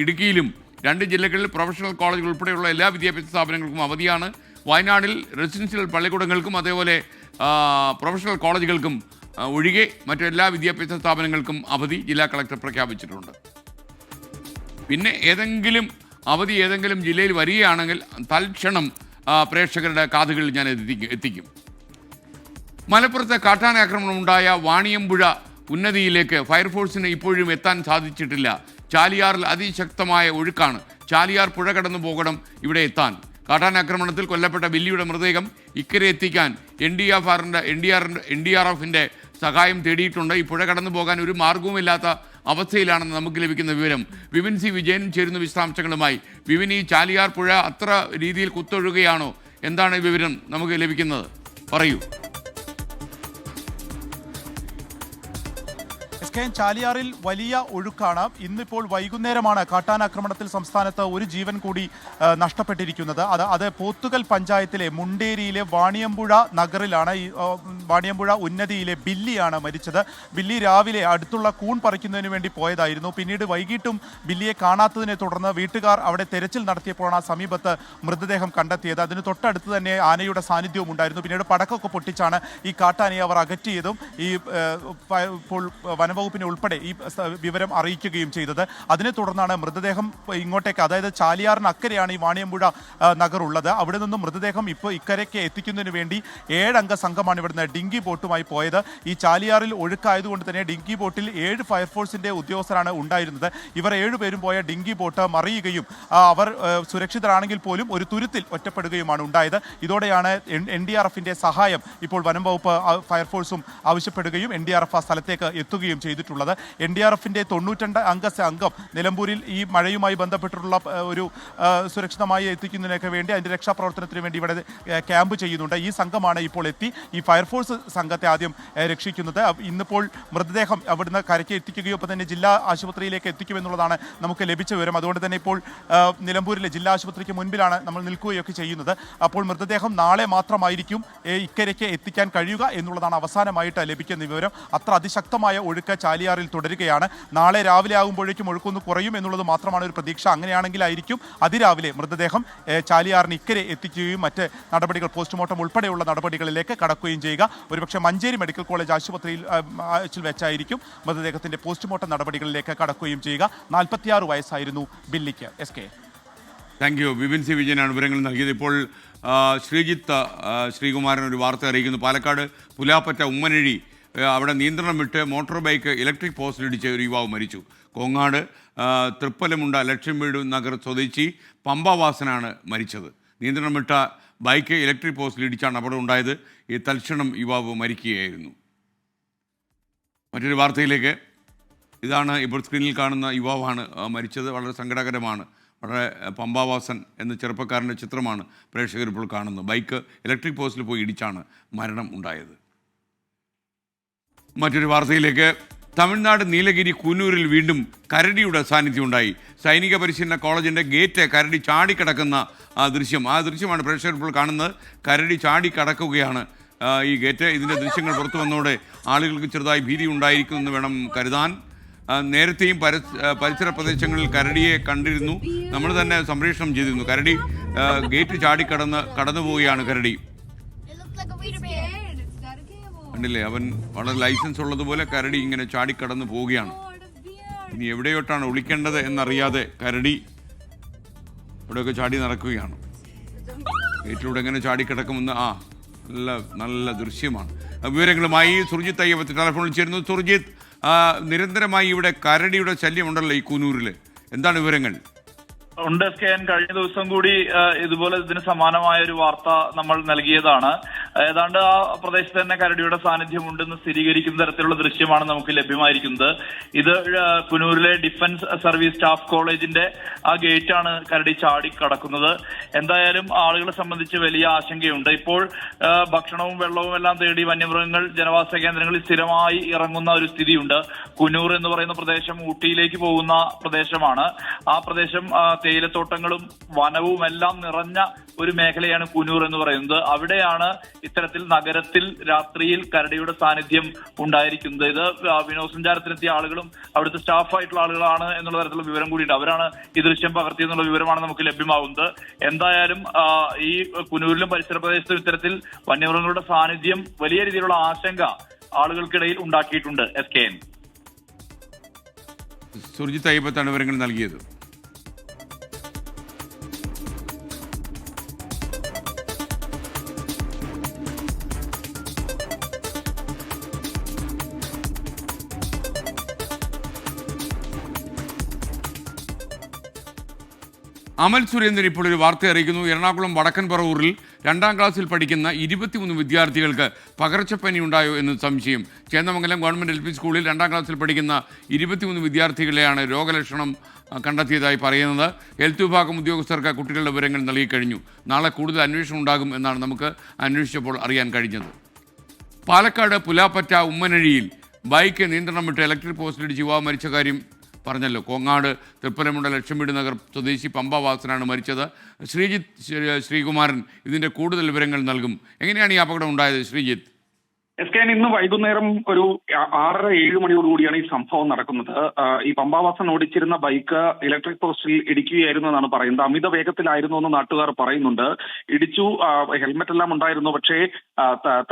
ഇടുക്കിയിലും 2 ജില്ലകളിൽ പ്രൊഫഷണൽ കോളേജുകൾ ഉൾപ്പെടെയുള്ള എല്ലാ വിദ്യാഭ്യാസ സ്ഥാപനങ്ങൾക്കും അവധിയാണ്. വയനാട്ടിൽ റെസിഡൻഷ്യൽ പള്ളിക്കൂടങ്ങൾക്കും അതേപോലെ പ്രൊഫഷണൽ കോളേജുകൾക്കും ഒഴികെ മറ്റെല്ലാ വിദ്യാഭ്യാസ സ്ഥാപനങ്ങൾക്കും അവധി ജില്ലാ കളക്ടർ പ്രഖ്യാപിച്ചിട്ടുണ്ട്. പിന്നെ അവധി ഏതെങ്കിലും ജില്ലയിൽ വരികയാണെങ്കിൽ തൽക്ഷണം പ്രേക്ഷകരുടെ കാതുകളിൽ ഞാൻ എത്തിക്കും. മലപ്പുറത്തെ കാട്ടാനാക്രമണം ഉണ്ടായ വാണിയമ്പുഴ ഉന്നതിയിലേക്ക് ഫയർഫോഴ്സിന് ഇപ്പോഴും എത്താൻ സാധിച്ചിട്ടില്ല. ചാലിയാറിൽ അതിശക്തമായ ഒഴുക്കാണ്. ചാലിയാർ പുഴ കടന്നു പോകണം ഇവിടെ എത്താൻ. കാട്ടാനാക്രമണത്തിൽ കൊല്ലപ്പെട്ട ബില്ലിയുടെ മൃതദേഹം ഇക്കരെ എത്തിക്കാൻ NDRFിൻ്റെ സഹായം തേടിയിട്ടുണ്ട്. ഈ പുഴ കടന്നു പോകാൻ ഒരു മാർഗവുമില്ലാത്ത അവസ്ഥയിലാണെന്ന് നമുക്ക് ലഭിക്കുന്ന വിവരം. വിപിൻ സി വിജയൻ ചേരുന്ന വിശദാംശങ്ങളുമായി. വിപിൻ, ഈ ചാലിയാർ പുഴ അത്ര രീതിയിൽ കുത്തൊഴുകയാണോ? എന്താണ് ഈ വിവരം നമുക്ക് ലഭിക്കുന്നത്? പറയൂ. ചാലിയാറിൽ വലിയ ഒഴുക്കാണ്. ഇന്നിപ്പോൾ വൈകുന്നേരമാണ് കാട്ടാനാക്രമണത്തിൽ സംസ്ഥാനത്ത് ഒരു ജീവൻ കൂടി നഷ്ടപ്പെട്ടിരിക്കുന്നത്. അത് പോത്തുകൽ പഞ്ചായത്തിലെ മുണ്ടേരിയിലെ വാണിയമ്പുഴ നഗറിലാണ്. വാണിയമ്പുഴ ഉന്നതിയിലെ ബില്ലിയാണ് മരിച്ചത്. ബില്ലി രാവിലെ അടുത്തുള്ള കൂൺ പറിക്കുന്നതിന് വേണ്ടി പോയതായിരുന്നു. പിന്നീട് വൈകിട്ടും ബില്ലിയെ കാണാത്തതിനെ തുടർന്ന് വീട്ടുകാർ അവിടെ തെരച്ചിൽ നടത്തിയപ്പോഴാണ് ആ സമീപത്ത് മൃതദേഹം കണ്ടെത്തിയത്. അതിന് തൊട്ടടുത്ത് തന്നെ ആനയുടെ സാന്നിധ്യവും ഉണ്ടായിരുന്നു. പിന്നീട് പടക്കമൊക്കെ പൊട്ടിച്ചാണ് ഈ കാട്ടാനയെ അവർ അകറ്റിയതും. ഇപ്പോൾ വനംവകുപ്പ് വനംവകുപ്പിനെ ഉൾപ്പെടെ ഈ വിവരം അറിയിക്കുകയും ചെയ്തത്. അതിനെ തുടർന്നാണ് മൃതദേഹം ഇങ്ങോട്ടേക്ക്, അതായത് ചാലിയാറിന് അക്കരെയാണ് ഈ വാണിയമ്പുഴ നഗർ ഉള്ളത്. അവിടെ നിന്നും മൃതദേഹം ഇപ്പോൾ ഇക്കരയ്ക്ക് എത്തിക്കുന്നതിന് വേണ്ടി 7 അംഗ സംഘമാണ് ഇവിടുന്ന് ഡിങ്കി ബോട്ടുമായി പോയത്. ഈ ചാലിയാറിൽ ഒഴുക്കായതുകൊണ്ട് തന്നെ ഡിങ്കി ബോട്ടിൽ 7 ഫയർഫോഴ്സിന്റെ ഉദ്യോഗസ്ഥരാണ് ഉണ്ടായിരുന്നത്. ഇവർ 7 പേരും പോയ ഡിങ്കി ബോട്ട് മറിയുകയും അവർ സുരക്ഷിതരാണെങ്കിൽ പോലും ഒരു തുരുത്തിൽ ഒറ്റപ്പെടുകയുമാണ് ഉണ്ടായത്. ഇതോടെയാണ് NDRFിന്റെ സഹായം ഇപ്പോൾ വനം വകുപ്പ് ഫയർഫോഴ്സും ആവശ്യപ്പെടുകയും NDRF ആ സ്ഥലത്തേക്ക് എത്തുകയും ചെയ്തിട്ടുള്ളത്. NDRFിന്റെ 92 അംഗ സംഘം നിലമ്പൂരിൽ ഈ മഴയുമായി ബന്ധപ്പെട്ടിട്ടുള്ള ഒരു സുരക്ഷിതമായി എത്തിക്കുന്നതിനൊക്കെ വേണ്ടി അതിന്റെ രക്ഷാപ്രവർത്തനത്തിന് വേണ്ടി ഇവിടെ ക്യാമ്പ് ചെയ്യുന്നുണ്ട്. ഈ സംഘമാണ് ഇപ്പോൾ എത്തി ഈ ഫയർഫോഴ്സ് സംഘത്തെ ആദ്യം രക്ഷിക്കുന്നത്. ഇന്നിപ്പോൾ മൃതദേഹം അവിടുന്ന് കരയ്ക്ക് എത്തിക്കുകയോ ഒപ്പം തന്നെ ജില്ലാ ആശുപത്രിയിലേക്ക് എത്തിക്കുമെന്നുള്ളതാണ് നമുക്ക് ലഭിച്ച വിവരം. അതുകൊണ്ട് തന്നെ ഇപ്പോൾ നിലമ്പൂരിലെ ജില്ലാ ആശുപത്രിക്ക് മുൻപിലാണ് നമ്മൾ നിൽക്കുകയൊക്കെ ചെയ്യുന്നത്. അപ്പോൾ മൃതദേഹം നാളെ മാത്രമായിരിക്കും ഇക്കരയ്ക്ക് എത്തിക്കാൻ കഴിയുക എന്നുള്ളതാണ് അവസാനമായിട്ട് ലഭിക്കുന്ന വിവരം. അത്ര അതിശക്തമായ ഒഴുക്ക് ചാലിയാറിൽ തുടരുകയാണ്. നാളെ രാവിലെ ആകുമ്പോഴേക്കും ഒഴുക്കൊന്ന് കുറയും എന്നുള്ളത് മാത്രമാണ് ഒരു പ്രതീക്ഷ. അങ്ങനെയാണെങ്കിലായിരിക്കും അതിരാവിലെ മൃതദേഹം ചാലിയാറിന് ഇക്കരെ എത്തിക്കുകയും മറ്റ് നടപടികൾ പോസ്റ്റ്മോർട്ടം ഉൾപ്പെടെയുള്ള നടപടികളിലേക്ക് കടക്കുകയും ചെയ്യുക. ഒരുപക്ഷെ മഞ്ചേരി മെഡിക്കൽ കോളേജ് ആശുപത്രിയിൽ വെച്ചായിരിക്കും മൃതദേഹത്തിന്റെ പോസ്റ്റ്മോർട്ടം നടപടികളിലേക്ക് കടക്കുകയും ചെയ്യുക. 46 വയസ്സായിരുന്നു ബില്ലിക്ക്. SK. Thank you. Vipin C വിജയനാണ് വിവരങ്ങൾ നൽകിയത്. ഇപ്പോൾ ശ്രീജിത്ത് ശ്രീകുമാരൻ ഒരു വാർത്ത അറിയിക്കുന്നു. പാലക്കാട് പുലാപ്പറ്റ ഉമ്മനഴി അവിടെ നിയന്ത്രണം വിട്ട് മോട്ടോർ ബൈക്ക് ഇലക്ട്രിക് പോസ്റ്റിലിടിച്ച് ഒരു യുവാവ് മരിച്ചു. കോങ്ങാട് തൃപ്പലമുണ്ട ലക്ഷം വീട് നഗർ സ്വദേശി പമ്പവാസനാണ് മരിച്ചത്. നിയന്ത്രണം വിട്ട ബൈക്ക് ഇലക്ട്രിക് പോസ്റ്റിലിടിച്ചാണ് അപകടം ഉണ്ടായത്. ഈ തൽക്ഷണം യുവാവ് മരിക്കുകയായിരുന്നു. മറ്റൊരു വാർത്തയിലേക്ക്. ഇതാണ് ഇപ്പോൾ സ്ക്രീനിൽ കാണുന്ന യുവാവാണ് മരിച്ചത്. വളരെ സങ്കടകരമാണ്. വളരെ പമ്പാവാസൻ എന്ന ചെറുപ്പക്കാരൻ്റെ ചിത്രമാണ് പ്രേക്ഷകർ ഇപ്പോൾ കാണുന്നത്. ബൈക്ക് ഇലക്ട്രിക് പോസ്റ്റിൽ പോയി ഇടിച്ചാണ് മരണം ഉണ്ടായത്. മറ്റൊരു വാർത്തയിലേക്ക്. തമിഴ്നാട് നീലഗിരി കൂനൂരിൽ വീണ്ടും കരടിയുടെ സാന്നിധ്യം ഉണ്ടായി. സൈനിക പരിശീലന കോളേജിൻ്റെ ഗേറ്റ് കരടി ചാടിക്കടക്കുന്ന ദൃശ്യമാണ് പ്രേക്ഷകർ ഇപ്പോൾ കാണുന്നത്. കരടി ചാടിക്കടക്കുകയാണ് ഈ ഗേറ്റ്. ഇതിൻ്റെ ദൃശ്യങ്ങൾ പുറത്തു വന്നതോടെ ആളുകൾക്ക് ചെറുതായി ഭീതി ഉണ്ടായിരിക്കുമെന്ന് വേണം കരുതാൻ. നേരത്തെയും പരിസര പ്രദേശങ്ങളിൽ കരടിയെ കണ്ടിരുന്നു. നമ്മൾ തന്നെ സംപ്രേഷണം ചെയ്തിരുന്നു. കരടി ഗേറ്റ് കടന്നു പോവുകയാണ് കരടി. കണ്ടില്ലേ, അവൻ വളരെ ലൈസൻസ് ഉള്ളതുപോലെ കരടി ഇങ്ങനെ ചാടിക്കടന്നു പോവുകയാണ്. ഇനി എവിടെയോട്ടാണ് ഒളിക്കേണ്ടത് എന്നറിയാതെ കരടി ഇവിടെയൊക്കെ ചാടി നടക്കുകയാണ്. ഗേറ്റിലൂടെ എങ്ങനെ ചാടിക്കിടക്കുമെന്ന് നല്ല ദൃശ്യമാണ്. വിവരങ്ങളുമായി സുർജിത്ത് അയ്യപ്പത്തി ടെലിഫോണിൽ ചേരുന്നു. സുർജിത്ത്, നിരന്തരമായി ഇവിടെ കരടിയുടെ ശല്യമുണ്ടല്ലോ ഈ കൂനൂരിൽ, എന്താണ് വിവരങ്ങൾ? ഉണ്ട്. കഴിഞ്ഞ ദിവസം കൂടി ഇതുപോലെ ഇതിന് സമാനമായ ഒരു വാർത്ത നമ്മൾ നൽകിയതാണ്. ഏതാണ്ട് ആ പ്രദേശത്ത് തന്നെ കരടിയുടെ സാന്നിധ്യം ഉണ്ടെന്ന് സ്ഥിരീകരിക്കുന്ന തരത്തിലുള്ള ദൃശ്യമാണ് നമുക്ക് ലഭ്യമായിരിക്കുന്നത്. ഇത് പുനൂരിലെ ഡിഫൻസ് സർവീസ് സ്റ്റാഫ് കോളേജിന്റെ ആ ഗേറ്റാണ് കരടി ചാടി കടക്കുന്നത്. എന്തായാലും ആളുകളെ സംബന്ധിച്ച് വലിയ ആശങ്കയുണ്ട്. ഇപ്പോൾ ഭക്ഷണവും വെള്ളവും എല്ലാം തേടി വന്യമൃഗങ്ങൾ ജനവാസ കേന്ദ്രങ്ങളിൽ സ്ഥിരമായി ഇറങ്ങുന്ന ഒരു സ്ഥിതിയുണ്ട്. കുനൂർ എന്ന് പറയുന്ന പ്രദേശം ഊട്ടിയിലേക്ക് പോകുന്ന പ്രദേശമാണ്. ആ പ്രദേശം തേയിലത്തോട്ടങ്ങളും വനവും എല്ലാം നിറഞ്ഞ ഒരു മേഖലയാണ് കുനൂർ എന്ന് പറയുന്നത്. അവിടെയാണ് ഇത്തരത്തിൽ നഗരത്തിൽ രാത്രിയിൽ കരടിയുടെ സാന്നിധ്യം ഉണ്ടായിരിക്കുന്നത്. ഇത് വിനോദസഞ്ചാരത്തിനെത്തിയ ആളുകളും അവിടുത്തെ സ്റ്റാഫായിട്ടുള്ള ആളുകളാണ് എന്നുള്ള തരത്തിലുള്ള വിവരം കൂടിയുണ്ട്. അവരാണ് ഈ ദൃശ്യം പകർത്തിയെന്നുള്ള വിവരമാണ് നമുക്ക് ലഭ്യമാകുന്നത്. എന്തായാലും ഈ കുനൂരിലും പരിസര പ്രദേശത്തും ഇത്തരത്തിൽ വന്യമൃഗങ്ങളുടെ സാന്നിധ്യം വലിയ രീതിയിലുള്ള ആശങ്ക ആളുകൾക്കിടയിൽ ഉണ്ടാക്കിയിട്ടുണ്ട്. SKN. സുർജിത്ത് അയ്യപ്പത്താണ് വിവരങ്ങൾ നൽകിയത്. അമൽ സുരേന്ദ്രൻ ഇപ്പോൾ ഒരു വാർത്ത അറിയിക്കുന്നു. എറണാകുളം വടക്കൻ പറവൂരിൽ 2ാം ക്ലാസ്സിൽ പഠിക്കുന്ന 23 വിദ്യാർത്ഥികൾക്ക് പകർച്ചപ്പനി ഉണ്ടായോ എന്ന് സംശയം. ചേന്ദമംഗലം ഗവൺമെൻറ് LP സ്കൂളിൽ 2ാം ക്ലാസ്സിൽ പഠിക്കുന്ന 23 വിദ്യാർത്ഥികളെയാണ് രോഗലക്ഷണം കണ്ടെത്തിയതായി പറയുന്നത്. ഹെൽത്ത് വിഭാഗം ഉദ്യോഗസ്ഥർക്ക് കുട്ടികളുടെ വിവരങ്ങൾ നൽകിക്കഴിഞ്ഞു. നാളെ കൂടുതൽ അന്വേഷണം ഉണ്ടാകും എന്നാണ് നമുക്ക് അന്വേഷിച്ചപ്പോൾ അറിയാൻ കഴിഞ്ഞത്. പാലക്കാട് പുലാപ്പറ്റ ഉമ്മനഴിയിൽ ബൈക്ക് നിയന്ത്രണം വിട്ട് ഇലക്ട്രിക് പോസ്റ്റിലിടിച്ച് യുവാവ് മരിച്ച കാര്യം പറഞ്ഞല്ലോ. കോങ്ങാട് തൃപ്പലമുണ്ട ലക്ഷം വീട് നഗർ സ്വദേശി പമ്പവാസനാണ് മരിച്ചത്. ശ്രീജിത്ത് ശ്രീകുമാരൻ ഇതിൻ്റെ കൂടുതൽ വിവരങ്ങൾ നൽകും. എങ്ങനെയാണ് ഈ അപകടം ഉണ്ടായത് ശ്രീജിത്ത്? SKN ഇന്ന് വൈകുന്നേരം ഒരു 6:30-7 മണിയോടുകൂടിയാണ് ഈ സംഭവം നടക്കുന്നത്. ഈ പമ്പാവാസൻ ഓടിച്ചിരുന്ന ബൈക്ക് ഇലക്ട്രിക് പോസ്റ്റിൽ ഇടിക്കുകയായിരുന്നു എന്നാണ് പറയുന്നത്. അമിത വേഗത്തിലായിരുന്നു എന്ന് നാട്ടുകാർ പറയുന്നുണ്ട്. ഇടിച്ചു, ഹെൽമെറ്റ് എല്ലാം ഉണ്ടായിരുന്നു, പക്ഷേ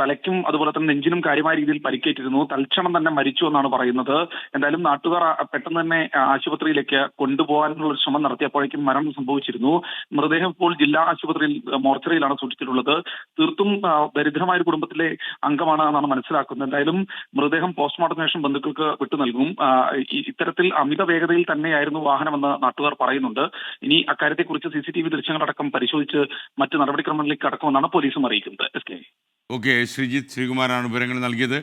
തലയ്ക്കും അതുപോലെ തന്നെ നെഞ്ചിനും കാര്യമായ രീതിയിൽ പരിക്കേറ്റിരുന്നു. തൽക്ഷണം തന്നെ മരിച്ചു എന്നാണ് പറയുന്നത്. എന്തായാലും നാട്ടുകാർ പെട്ടെന്ന് തന്നെ ആശുപത്രിയിലേക്ക് കൊണ്ടുപോകാനുള്ള ഒരു ശ്രമം നടത്തിയപ്പോഴേക്കും മരണം സംഭവിച്ചിരുന്നു. മൃതദേഹം ഇപ്പോൾ ജില്ലാ ആശുപത്രിയിൽ മോർച്ചറിയിലാണ് സൂക്ഷിച്ചിട്ടുള്ളത്. തീർത്തും ദരിദ്രമായ ഒരു കുടുംബത്തിലെ അംഗമാണ് എന്നാണ് മനസ്സിലാക്കുന്നത്. എന്തായാലും മൃതദേഹം പോസ്റ്റ്മോർട്ടത്തിന് ശേഷം ബന്ധുക്കൾക്ക് വിട്ടു നൽകും. ഇത്തരത്തിൽ അമിത വേഗതയിൽ തന്നെയായിരുന്നു വാഹനമെന്ന് നാട്ടുകാർ പറയുന്നുണ്ട്. ഇനി അക്കാര്യത്തെക്കുറിച്ച് CCTV ദൃശ്യങ്ങളടക്കം പരിശോധിച്ച് മറ്റ് നടപടിക്രമങ്ങളിലേക്ക് കടക്കുമെന്നാണ് പോലീസും അറിയിക്കുന്നത്. ഓക്കെ, ശ്രീജിത്ത് ശ്രീകുമാരാണ് വിവരങ്ങൾ നൽകിയത്.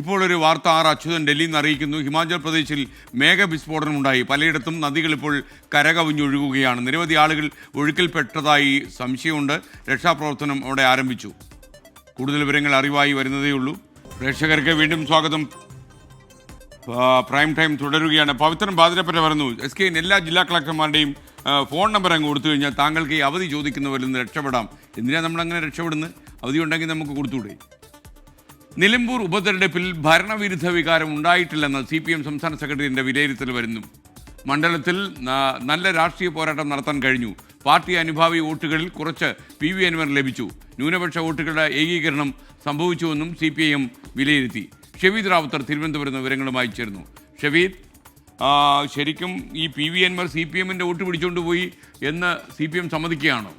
ഇപ്പോൾ ഒരു വാർത്ത അച്യുതൻ ഡൽഹിയിൽ നിന്ന് അറിയിക്കുന്നു. ഹിമാചൽ പ്രദേശിൽ മേഘവിസ്ഫോടനം ഉണ്ടായി. പലയിടത്തും നദികൾ ഇപ്പോൾ കരകവിഞ്ഞൊഴുകുകയാണ്. നിരവധി ആളുകൾ ഒഴുക്കിൽപ്പെട്ടതായി സംശയമുണ്ട്. രക്ഷാപ്രവർത്തനം അവിടെ ആരംഭിച്ചു. കൂടുതൽ വിവരങ്ങൾ അറിവായി വരുന്നതേയുള്ളൂ. പ്രേക്ഷകർക്ക് വീണ്ടും സ്വാഗതം. പ്രൈം ടൈം തുടരുകയാണ്. പവിത്രൻ ബാതിരപ്പറ്റ പറഞ്ഞു, SKN എല്ലാ ജില്ലാ കളക്ടർമാരുടെയും ഫോൺ നമ്പർ അങ്ങ് കൊടുത്തു കഴിഞ്ഞാൽ താങ്കൾക്ക് ഈ അവധി ചോദിക്കുന്നവരിൽ നിന്ന് രക്ഷപ്പെടാം. എന്തിനാണ് നമ്മളങ്ങനെ രക്ഷപ്പെടുന്നത്? അവധി ഉണ്ടെങ്കിൽ നമുക്ക് കൊടുത്തുകൂടെ? നിലമ്പൂർ ഉപതെരഞ്ഞെടുപ്പിൽ ഭരണവിരുദ്ധ വികാരം ഉണ്ടായിട്ടില്ലെന്ന് CPM സംസ്ഥാന സെക്രട്ടറിയുടെ വിലയിരുത്തൽ വരുന്നു. മണ്ഡലത്തിൽ നല്ല രാഷ്ട്രീയ പോരാട്ടം നടത്താൻ കഴിഞ്ഞു. പാർട്ടി അനുഭാവി വോട്ടുകളിൽ കുറച്ച് PV അൻവർ ലഭിച്ചു. ന്യൂനപക്ഷ വോട്ടുകളുടെ ഏകീകരണം സംഭവിച്ചുവെന്നും CPIM വിലയിരുത്തി. ഷെവീദ് റാവുത്തർ തിരുവനന്തപുരത്ത് വിവരങ്ങളുമായി ചേർന്നു. ഷെവീദ്, ശരിക്കും ഈ PV അൻവർ CPMന്റെ വോട്ട് പിടിച്ചുകൊണ്ടുപോയി എന്ന് CPM സമ്മതിക്കുകയാണോ?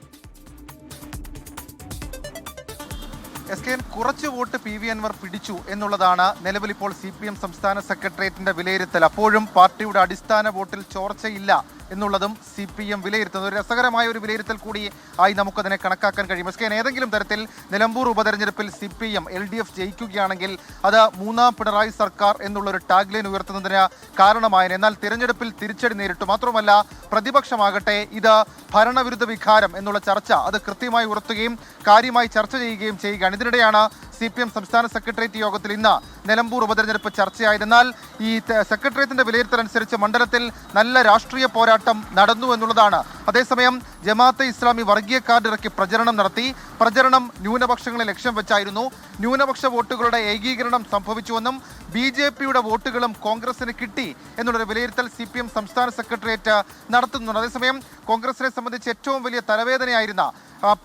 SKN കുറച്ച് വോട്ട് PV അൻവർ പിടിച്ചു എന്നുള്ളതാണ് നിലവിൽ ഇപ്പോൾ CPM സംസ്ഥാന സെക്രട്ടേറിയറ്റിന്റെ വിലയിരുത്തൽ. അപ്പോഴും പാർട്ടിയുടെ അടിസ്ഥാന വോട്ടിൽ ചോർച്ചയില്ല എന്നുള്ളതും CPM വിലയിരുത്തുന്നത്. ഒരു രസകരമായ ഒരു വിലയിരുത്തൽ കൂടി ആയി നമുക്കതിനെ കണക്കാക്കാൻ കഴിയും. SKN ഏതെങ്കിലും തരത്തിൽ നിലമ്പൂർ ഉപതെരഞ്ഞെടുപ്പിൽ CPM LDF ജയിക്കുകയാണെങ്കിൽ അത് മൂന്നാം പിണറായി സർക്കാർ എന്നുള്ളൊരു ടാഗ് ലൈൻ ഉയർത്തുന്നതിന് കാരണമായേനെ. എന്നാൽ തിരഞ്ഞെടുപ്പിൽ തിരിച്ചടി നേരിട്ടു. മാത്രമല്ല പ്രതിപക്ഷമാകട്ടെ ഇത് ഭരണവിരുദ്ധ വികാരം എന്നുള്ള ചർച്ച അത് കൃത്യമായി ഉയർത്തുകയും കാര്യമായി ചർച്ച ചെയ്യുകയും ചെയ്യുകയാണ്. ഇതിനിടെയാണ് CPM സംസ്ഥാന സെക്രട്ടേറിയറ്റ് യോഗത്തിൽ ഇന്ന് നിലമ്പൂർ ഉപതെരഞ്ഞെടുപ്പ് ചർച്ചയായത്. എന്നാൽ ഈ സെക്രട്ടേറിയറ്റിന്റെ വിലയിരുത്തൽ അനുസരിച്ച് മണ്ഡലത്തിൽ നല്ല രാഷ്ട്രീയ പോരാട്ടം നടന്നു എന്നുള്ളതാണ്. അതേസമയം ജമാഅത്തെ ഇസ്ലാമി വർഗീയ കാർഡ് ഇറക്കി പ്രചരണം നടത്തി. പ്രചരണം ന്യൂനപക്ഷങ്ങളെ ലക്ഷ്യം വെച്ചായിരുന്നു. ന്യൂനപക്ഷ വോട്ടുകളുടെ ഏകീകരണം സംഭവിച്ചുവെന്നും BJPയുടെ വോട്ടുകളും കോൺഗ്രസിന് കിട്ടി എന്നുള്ളൊരു വിലയിരുത്തൽ CPM സംസ്ഥാന സെക്രട്ടേറിയറ്റ് നടത്തുന്നുണ്ട്. അതേസമയം കോൺഗ്രസിനെ സംബന്ധിച്ച് ഏറ്റവും വലിയ തലവേദനയായിരുന്ന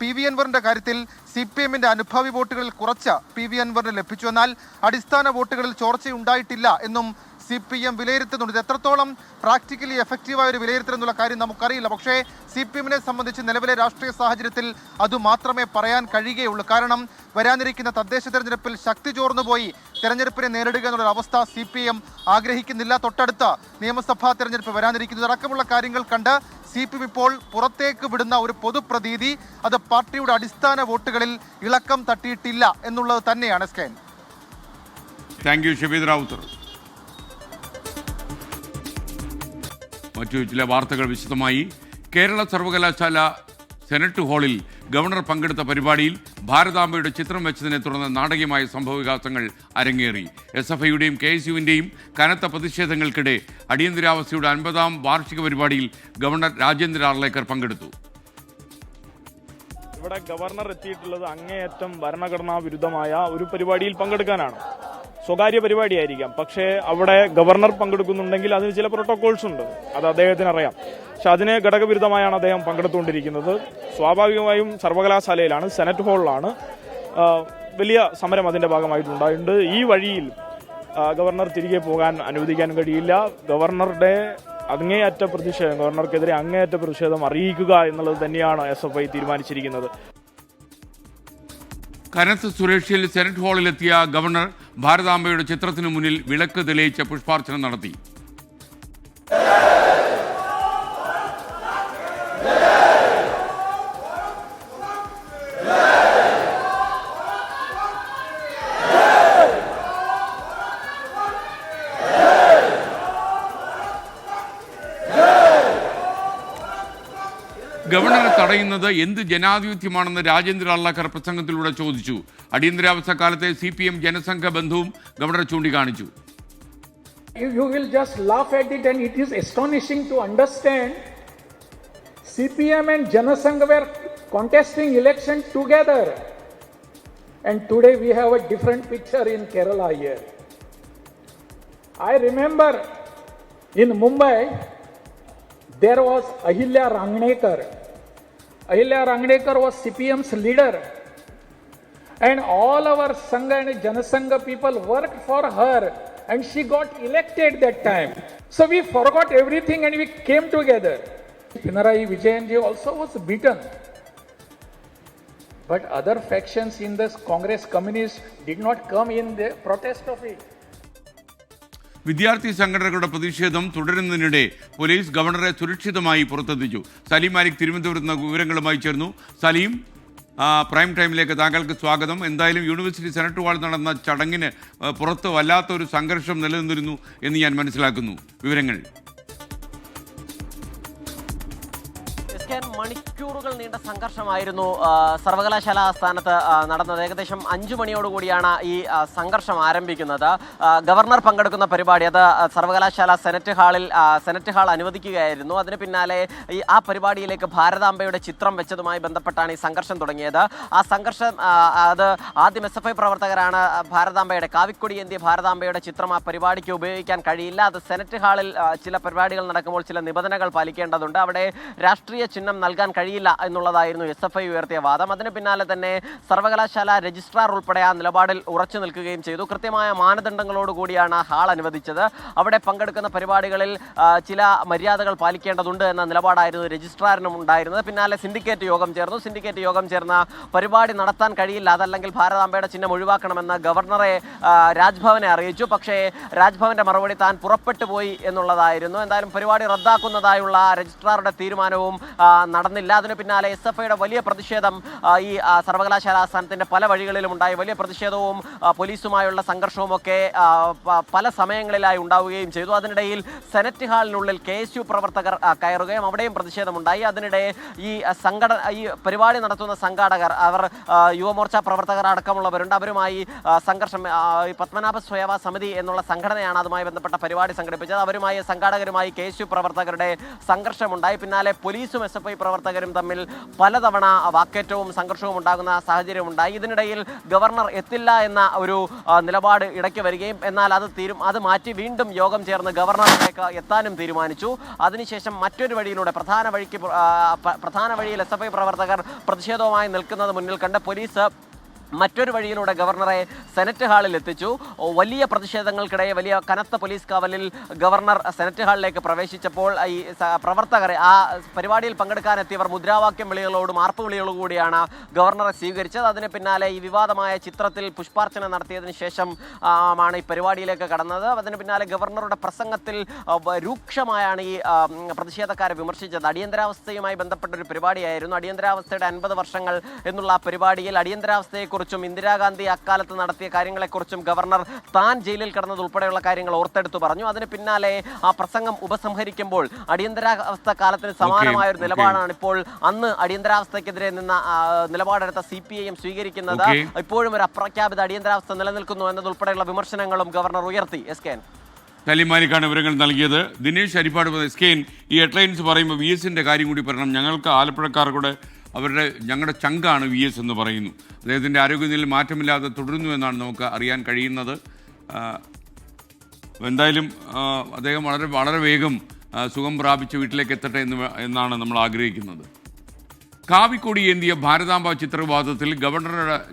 PV അൻവറിന്റെ കാര്യത്തിൽ CPMന്റെ അനുഭാവി വോട്ടുകളിൽ കുറച്ച് PV അൻവറിന് ലഭിച്ചു. എന്നാൽ അടിസ്ഥാന വോട്ടുകളിൽ ചോർച്ചയുണ്ടായിട്ടില്ല എന്നും CPM വിലയിരുത്തുന്നുണ്ട്. ഇത് എത്രത്തോളം പ്രാക്ടിക്കലി എഫക്റ്റീവായ ഒരു വിലയിരുത്തൽ എന്നുള്ള കാര്യം നമുക്കറിയില്ല. പക്ഷേ CPMനെ സംബന്ധിച്ച് നിലവിലെ രാഷ്ട്രീയ സാഹചര്യത്തിൽ അതുമാത്രമേ പറയാൻ കഴിയുകയുള്ളൂ. കാരണം വരാനിരിക്കുന്ന തദ്ദേശ തെരഞ്ഞെടുപ്പിൽ ശക്തി ചോർന്നുപോയി തെരഞ്ഞെടുപ്പിനെ നേരിടുക എന്നുള്ളൊരു അവസ്ഥ CPM ആഗ്രഹിക്കുന്നില്ല. തൊട്ടടുത്ത നിയമസഭാ തെരഞ്ഞെടുപ്പ് വരാനിരിക്കുന്നത് അടക്കമുള്ള കാര്യങ്ങൾ കണ്ട് CPM ഇപ്പോൾ പുറത്തേക്ക് വിടുന്ന ഒരു പൊതുപ്രതീതി അത് പാർട്ടിയുടെ അടിസ്ഥാന വോട്ടുകളിൽ ഇളക്കം തട്ടിയിട്ടില്ല എന്നുള്ളത് തന്നെയാണ്. SKN. Thank you Shaveed Rawther. മറ്റു ചില വാർത്തകൾ വിശദമായി. കേരള സർവകലാശാല സെനറ്റ് ഹാളിൽ ഗവർണർ പങ്കെടുത്ത പരിപാടിയിൽ ഭാരതാംബയുടെ ചിത്രം വെച്ചതിനെ തുടർന്ന് നാടകീയമായ സംഭവവികാസങ്ങൾ അരങ്ങേറി. SFIയുടെയും KSUവിൻ്റെയും കനത്ത പ്രതിഷേധങ്ങൾക്കിടെ അടിയന്തരാവസ്ഥയുടെ 50ാം വാർഷിക പരിപാടിയിൽ ഗവർണർ രാജേന്ദ്ര ആർലേക്കർ പങ്കെടുത്തു. ഇവിടെ ഗവർണർ എത്തിയിട്ടുള്ളത് അങ്ങേയറ്റം ഭരണഘടനാ വിരുദ്ധമായ ഒരു പരിപാടിയിൽ പങ്കെടുക്കാനാണ്. സ്വകാര്യ പരിപാടിയായിരിക്കാം, പക്ഷേ അവിടെ ഗവർണർ പങ്കെടുക്കുന്നുണ്ടെങ്കിൽ അതിന് ചില പ്രോട്ടോകോൾസ് ഉണ്ട്, അത് അദ്ദേഹത്തിന് അറിയാം. പക്ഷെ അതിന് ഘടകവിരുദ്ധമായാണ് അദ്ദേഹം പങ്കെടുത്തുകൊണ്ടിരിക്കുന്നത്. സ്വാഭാവികമായും സർവകലാശാലയിലാണ്, സെനറ്റ് ഹാളിലാണ്. വലിയ സമരം അതിന്റെ ഭാഗമായിട്ടുണ്ടായിട്ടുണ്ട്. ഈ വഴിയിൽ ഗവർണർ തിരികെ പോകാൻ അനുവദിക്കാൻ കഴിയില്ല. ഗവർണർക്കെതിരെ അങ്ങേയറ്റ പ്രതിഷേധം അറിയിക്കുക എന്നുള്ളത് തന്നെയാണ് SFI തീരുമാനിച്ചിരിക്കുന്നത്. കനത്ത സുരക്ഷയിൽ സെനറ്റ് ഹാളിലെത്തിയ ഗവർണർ ഭാരതാംബയുടെ ചിത്രത്തിനു മുന്നിൽ വിളക്ക് തെളിയിച്ച് പുഷ്പാർച്ചന നടത്തി. ഗവർണറെ തടയുന്നത് എന്ത് ജനാധിപത്യമാണെന്ന് രാജേന്ദ്ര ആർലേക്കർ പ്രസംഗത്തിലൂടെ ചോദിച്ചു. അടിയന്തരാവസ്ഥ കാലത്തെ CPM ജനസംഘ ബന്ധവും ഗവർണർ ചൂണ്ടിക്കാണിച്ചു. You will just laugh at it, and it is astonishing to understand CPM and Janasangh were contesting election together, And today we have a different picture in Kerala here. I remember in Mumbai, there was Ahilya Rangnekar. Ahilya Rangnekar was CPM's leader. And all our Sangha and Janasangha people worked for her. And she got elected that time. So we forgot everything and we came together. Pinarayi Vijayanji also was beaten. But other factions in this Congress communists did not come in the protest of it. വിദ്യാർത്ഥി സംഘടനകളുടെ പ്രതിഷേധം തുടരുന്നതിനിടെ police ഗവർണറെ സുരക്ഷിതമായി പുറത്തെത്തിച്ചു. സലീം മാലിക് തിരുവനന്തപുരത്ത് നിന്ന് വിവരങ്ങളുമായി ചേർന്നു. സലീം, പ്രൈം ടൈമിലേക്ക് താങ്കൾക്ക് സ്വാഗതം. എന്തായാലും യൂണിവേഴ്സിറ്റി സെനറ്റ് ഹാളിൽ നടന്ന ചടങ്ങിന് പുറത്ത് വല്ലാത്തൊരു സംഘർഷം നിലനിന്നിരുന്നു എന്ന് ഞാൻ മനസ്സിലാക്കുന്നു. വിവരങ്ങൾ. മണിക്കൂറുകൾ നീണ്ട സംഘർഷമായിരുന്നു സർവകലാശാല ആസ്ഥാനത്ത് നടന്നത്. ഏകദേശം 5 മണിയോടുകൂടിയാണ് ഈ സംഘർഷം ആരംഭിക്കുന്നത്. ഗവർണർ പങ്കെടുക്കുന്ന പരിപാടി അത് സർവകലാശാല സെനറ്റ് ഹാൾ അനുവദിക്കുകയായിരുന്നു. അതിന് പിന്നാലെ ആ പരിപാടിയിലേക്ക് ഭാരതാംബയുടെ ചിത്രം വെച്ചതുമായി ബന്ധപ്പെട്ടാണ് ഈ സംഘർഷം തുടങ്ങിയത്. ആ സംഘർഷം അത് ആദ്യം SFI പ്രവർത്തകരാണ് ഭാരതാംബയുടെ കാവിക്കൊടി ഏന്തിയ ഭാരതാംബയുടെ ചിത്രം ആ പരിപാടിക്ക് ഉപയോഗിക്കാൻ കഴിയില്ല, അത് സെനറ്റ് ഹാളിൽ ചില പരിപാടികൾ നടക്കുമ്പോൾ ചില നിബന്ധനകൾ പാലിക്കേണ്ടതുണ്ട്, അവിടെ രാഷ്ട്രീയ ചിഹ്നം നൽകാൻ കഴിയില്ല എന്നുള്ളതായിരുന്നു SFI ഉയർത്തിയ വാദം. അതിന് പിന്നാലെ തന്നെ സർവകലാശാല രജിസ്ട്രാർ ഉൾപ്പെടെ ആ നിലപാടിൽ ഉറച്ചു നിൽക്കുകയും ചെയ്തു. കൃത്യമായ മാനദണ്ഡങ്ങളോടുകൂടിയാണ് ഹാൾ അനുവദിച്ചത്. അവിടെ പങ്കെടുക്കുന്ന പരിപാടികളിൽ ചില മര്യാദകൾ പാലിക്കേണ്ടതുണ്ട് എന്ന നിലപാടായിരുന്നു രജിസ്ട്രാറിനും ഉണ്ടായിരുന്നത്. പിന്നാലെ സിൻഡിക്കേറ്റ് യോഗം ചേർന്ന പരിപാടി നടത്താൻ കഴിയില്ല, അതല്ലെങ്കിൽ ഭാരതാംബയുടെ ചിഹ്നം ഒഴിവാക്കണമെന്ന് ഗവർണറെ രാജ്ഭവനെ അറിയിച്ചു. പക്ഷേ രാജ്ഭവന്റെ മറുപടി താൻ പുറപ്പെട്ടു പോയി എന്നുള്ളതായിരുന്നു. എന്തായാലും പരിപാടി റദ്ദാക്കുന്നതായുള്ള രജിസ്ട്രാറുടെ തീരുമാനവും നടന്നില്ല. അതിന് പിന്നാലെ SFIയുടെ വലിയ പ്രതിഷേധം ഈ സർവകലാശാല ആസ്ഥാനത്തിന്റെ പല വഴികളിലും ഉണ്ടായി. വലിയ പ്രതിഷേധവും പോലീസുമായുള്ള സംഘർഷവും ഒക്കെ പല സമയങ്ങളിലായി ഉണ്ടാവുകയും ചെയ്തു. അതിനിടയിൽ സെനറ്റ് ഹാളിനുള്ളിൽ KSU പ്രവർത്തകർ കയറുകയും അവിടെയും പ്രതിഷേധമുണ്ടായി. അതിനിടെ ഈ പരിപാടി നടത്തുന്ന സംഘാടകർ, അവർ യുവമോർച്ച പ്രവർത്തകർ അടക്കമുള്ളവരുണ്ട്, അവരുമായി സംഘർഷം. പത്മനാഭ സേവാ സമിതി എന്നുള്ള സംഘടനയാണ് അതുമായി ബന്ധപ്പെട്ട പരിപാടി സംഘടിപ്പിച്ചത്. അവരുമായി സംഘാടകരുമായി KSU പ്രവർത്തകരുടെ സംഘർഷമുണ്ടായി. പിന്നാലെ പോലീസും SFI പ്രവർത്തകരും തമ്മിൽ പലതവണ വാക്കേറ്റവും സംഘർഷവും ഉണ്ടാകുന്ന സാഹചര്യമുണ്ടായി. ഇതിനിടയിൽ ഗവർണർ എത്തില്ല എന്ന ഒരു നിലപാട് ഇടയ്ക്ക് വരികയും എന്നാൽ അത് മാറ്റി വീണ്ടും യോഗം ചേർന്ന് ഗവർണറിലേക്ക് എത്താനും തീരുമാനിച്ചു. അതിനുശേഷം മറ്റൊരു വഴിയിലൂടെ പ്രധാന വഴിയിൽ SFI പ്രവർത്തകർ പ്രതിഷേധവുമായി നിൽക്കുന്നത് മുന്നിൽ കണ്ട് പോലീസ് മറ്റൊരു വഴിയിലൂടെ ഗവർണറെ സെനറ്റ് ഹാളിൽ എത്തിച്ചു. വലിയ പ്രതിഷേധങ്ങൾക്കിടെ വലിയ കനത്ത പോലീസ് കാവലിൽ ഗവർണർ സെനറ്റ് ഹാളിലേക്ക് പ്രവേശിച്ചപ്പോൾ ഈ പ്രവർത്തകരെ, ആ പരിപാടിയിൽ പങ്കെടുക്കാനെത്തിയവർ മുദ്രാവാക്യം വിളികളോടും ആർപ്പ് വിളികളോടുകൂടിയാണ് ഗവർണറെ സ്വീകരിച്ചത്. അതിന് പിന്നാലെ ഈ വിവാദമായ ചിത്രത്തിൽ പുഷ്പാർച്ചന നടത്തിയതിനു ശേഷം ആണ് ഈ പരിപാടിയിലേക്ക് കടന്നത്. അതിന് പിന്നാലെ ഗവർണറുടെ പ്രസംഗത്തിൽ രൂക്ഷമായാണ് ഈ പ്രതിഷേധക്കാരെ വിമർശിച്ചത്. അടിയന്തരാവസ്ഥയുമായി ബന്ധപ്പെട്ടൊരു പരിപാടിയായിരുന്നു. അടിയന്തരാവസ്ഥയുടെ 50 വർഷങ്ങൾ എന്നുള്ള ആ പരിപാടിയിൽ അടിയന്തരാവസ്ഥയെക്കുറിച്ചും ഇന്ദിരാഗാന്ധി അക്കാലത്ത് നടത്തിയ കാര്യങ്ങളെക്കുറിച്ചും ഗവർണർ താൻ ജയിലിൽ കിടന്നത് ഉൾപ്പെടെയുള്ള കാര്യങ്ങൾ ഓർത്തെടുത്തു പറഞ്ഞു. അതിന് പിന്നാലെ ആ പ്രസംഗം ഉപസംഹരിക്കുമ്പോൾ അടിയന്തരാവസ്ഥ കാലത്തിന് സമാനമായ ഒരു നിലപാടാണ് ഇപ്പോൾ അന്ന് അടിയന്തരാവസ്ഥക്കെതിരെ നിന്ന നിലപാടെടുത്ത CPIM സ്വീകരിക്കുന്നത്. ഇപ്പോഴും ഒരു അപ്രഖ്യാപിത അടിയന്തരാവസ്ഥ നിലനിൽക്കുന്നു എന്നതുൾപ്പെടെയുള്ള വിമർശനങ്ങളും ഗവർണർ ഉയർത്തി. SKN സലീം മാലിക്കാണ് വിവരങ്ങൾ നൽകിയത്. ദിനേശ് ഹരിപ്പാട് SKN ഈ ഹെഡ്ലൈൻസ് പറയുമ്പോൾ VSന്റെ കാര്യം കൂടി പറയണം. ഞങ്ങൾക്ക് ആലപ്പുഴക്കാർക്കൂടെ ഞങ്ങളുടെ ചങ്കാണ് VS എന്ന് പറയുന്നു. അദ്ദേഹത്തിൻ്റെ ആരോഗ്യനിലയിൽ മാറ്റമില്ലാതെ തുടരുന്നു എന്നാണ് നമുക്ക് അറിയാൻ കഴിയുന്നത്. എന്തായാലും അദ്ദേഹം വളരെ വേഗം സുഖം പ്രാപിച്ച് വീട്ടിലേക്ക് എത്തട്ടെ എന്നാണ് നമ്മൾ ആഗ്രഹിക്കുന്നത്. കാവിക്കൊടി ഏന്തിയ ഭാരതാംബ ചിത്രവിവാദത്തിൽ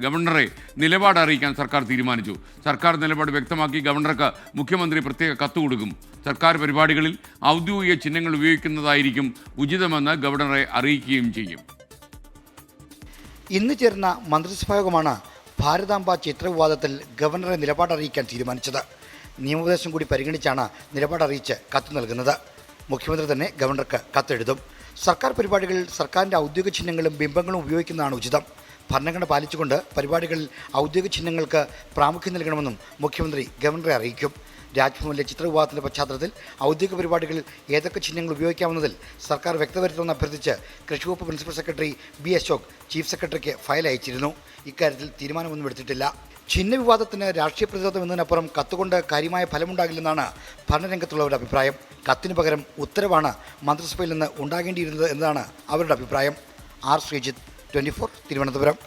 ഗവർണറെ നിലപാട് അറിയിക്കാൻ സർക്കാർ തീരുമാനിച്ചു. സർക്കാർ നിലപാട് വ്യക്തമാക്കി ഗവർണർക്ക് മുഖ്യമന്ത്രി പ്രത്യേക കത്ത് കൊടുക്കും. സർക്കാർ പരിപാടികളിൽ ഔദ്യോഗിക ചിഹ്നങ്ങൾ ഉപയോഗിക്കുന്നതായിരിക്കും ഉചിതമെന്ന് ഗവർണറെ അറിയിക്കുകയും ചെയ്യും. ഇന്ന് ചേർന്ന മന്ത്രിസഭായോഗമാണ് ഭാരതാംബ ചിത്രവിവാദത്തിൽ ഗവർണറെ നിലപാട് അറിയിക്കാൻ തീരുമാനിച്ചത്. നിയമോപദേശം കൂടി പരിഗണിച്ചാണ് നിലപാടറിയിച്ച് കത്ത് നൽകുന്നത്. മുഖ്യമന്ത്രി തന്നെ ഗവർണർക്ക് കത്തെഴുതും. സർക്കാർ പരിപാടികളിൽ സർക്കാരിൻ്റെ ഔദ്യോഗിക ചിഹ്നങ്ങളും ബിംബങ്ങളും ഉപയോഗിക്കുന്നതാണ് ഉചിതം. ഭരണഘടന പാലിച്ചുകൊണ്ട് പരിപാടികളിൽ ഔദ്യോഗിക ചിഹ്നങ്ങൾക്ക് പ്രാമുഖ്യം നൽകണമെന്നും മുഖ്യമന്ത്രി ഗവർണറെ അറിയിക്കും. രാജ്ഭവനിലെ ചിത്രവിവാദത്തിൻ്റെ പശ്ചാത്തലത്തിൽ ഔദ്യോഗിക പരിപാടികളിൽ ഏതൊക്കെ ചിഹ്നങ്ങൾ ഉപയോഗിക്കാമെന്നതിൽ സർക്കാർ വ്യക്തത വരുത്തണമെന്ന് അഭ്യർത്ഥിച്ച് കൃഷിവകുപ്പ് principal secretary B. Ashok chief സെക്രട്ടറിക്ക് ഫയൽ അയച്ചിരുന്നു. ഇക്കാര്യത്തിൽ തീരുമാനമൊന്നും എടുത്തിട്ടില്ല. ചിഹ്ന വിവാദത്തിന് രാഷ്ട്രീയ പ്രതിരോധം എന്നതിനപ്പുറം കത്തുകൊണ്ട് കാര്യമായ ഫലമുണ്ടാകില്ലെന്നാണ് ഭരണരംഗത്തുള്ളവരുടെ അഭിപ്രായം. കത്തിന് പകരം ഉത്തരവാണ് മന്ത്രിസഭയിൽ നിന്ന് ഉണ്ടാകേണ്ടിയിരുന്നത് എന്നതാണ് അവരുടെ അഭിപ്രായം. R. ശ്രീജിത്ത്, 24, തിരുവനന്തപുരം.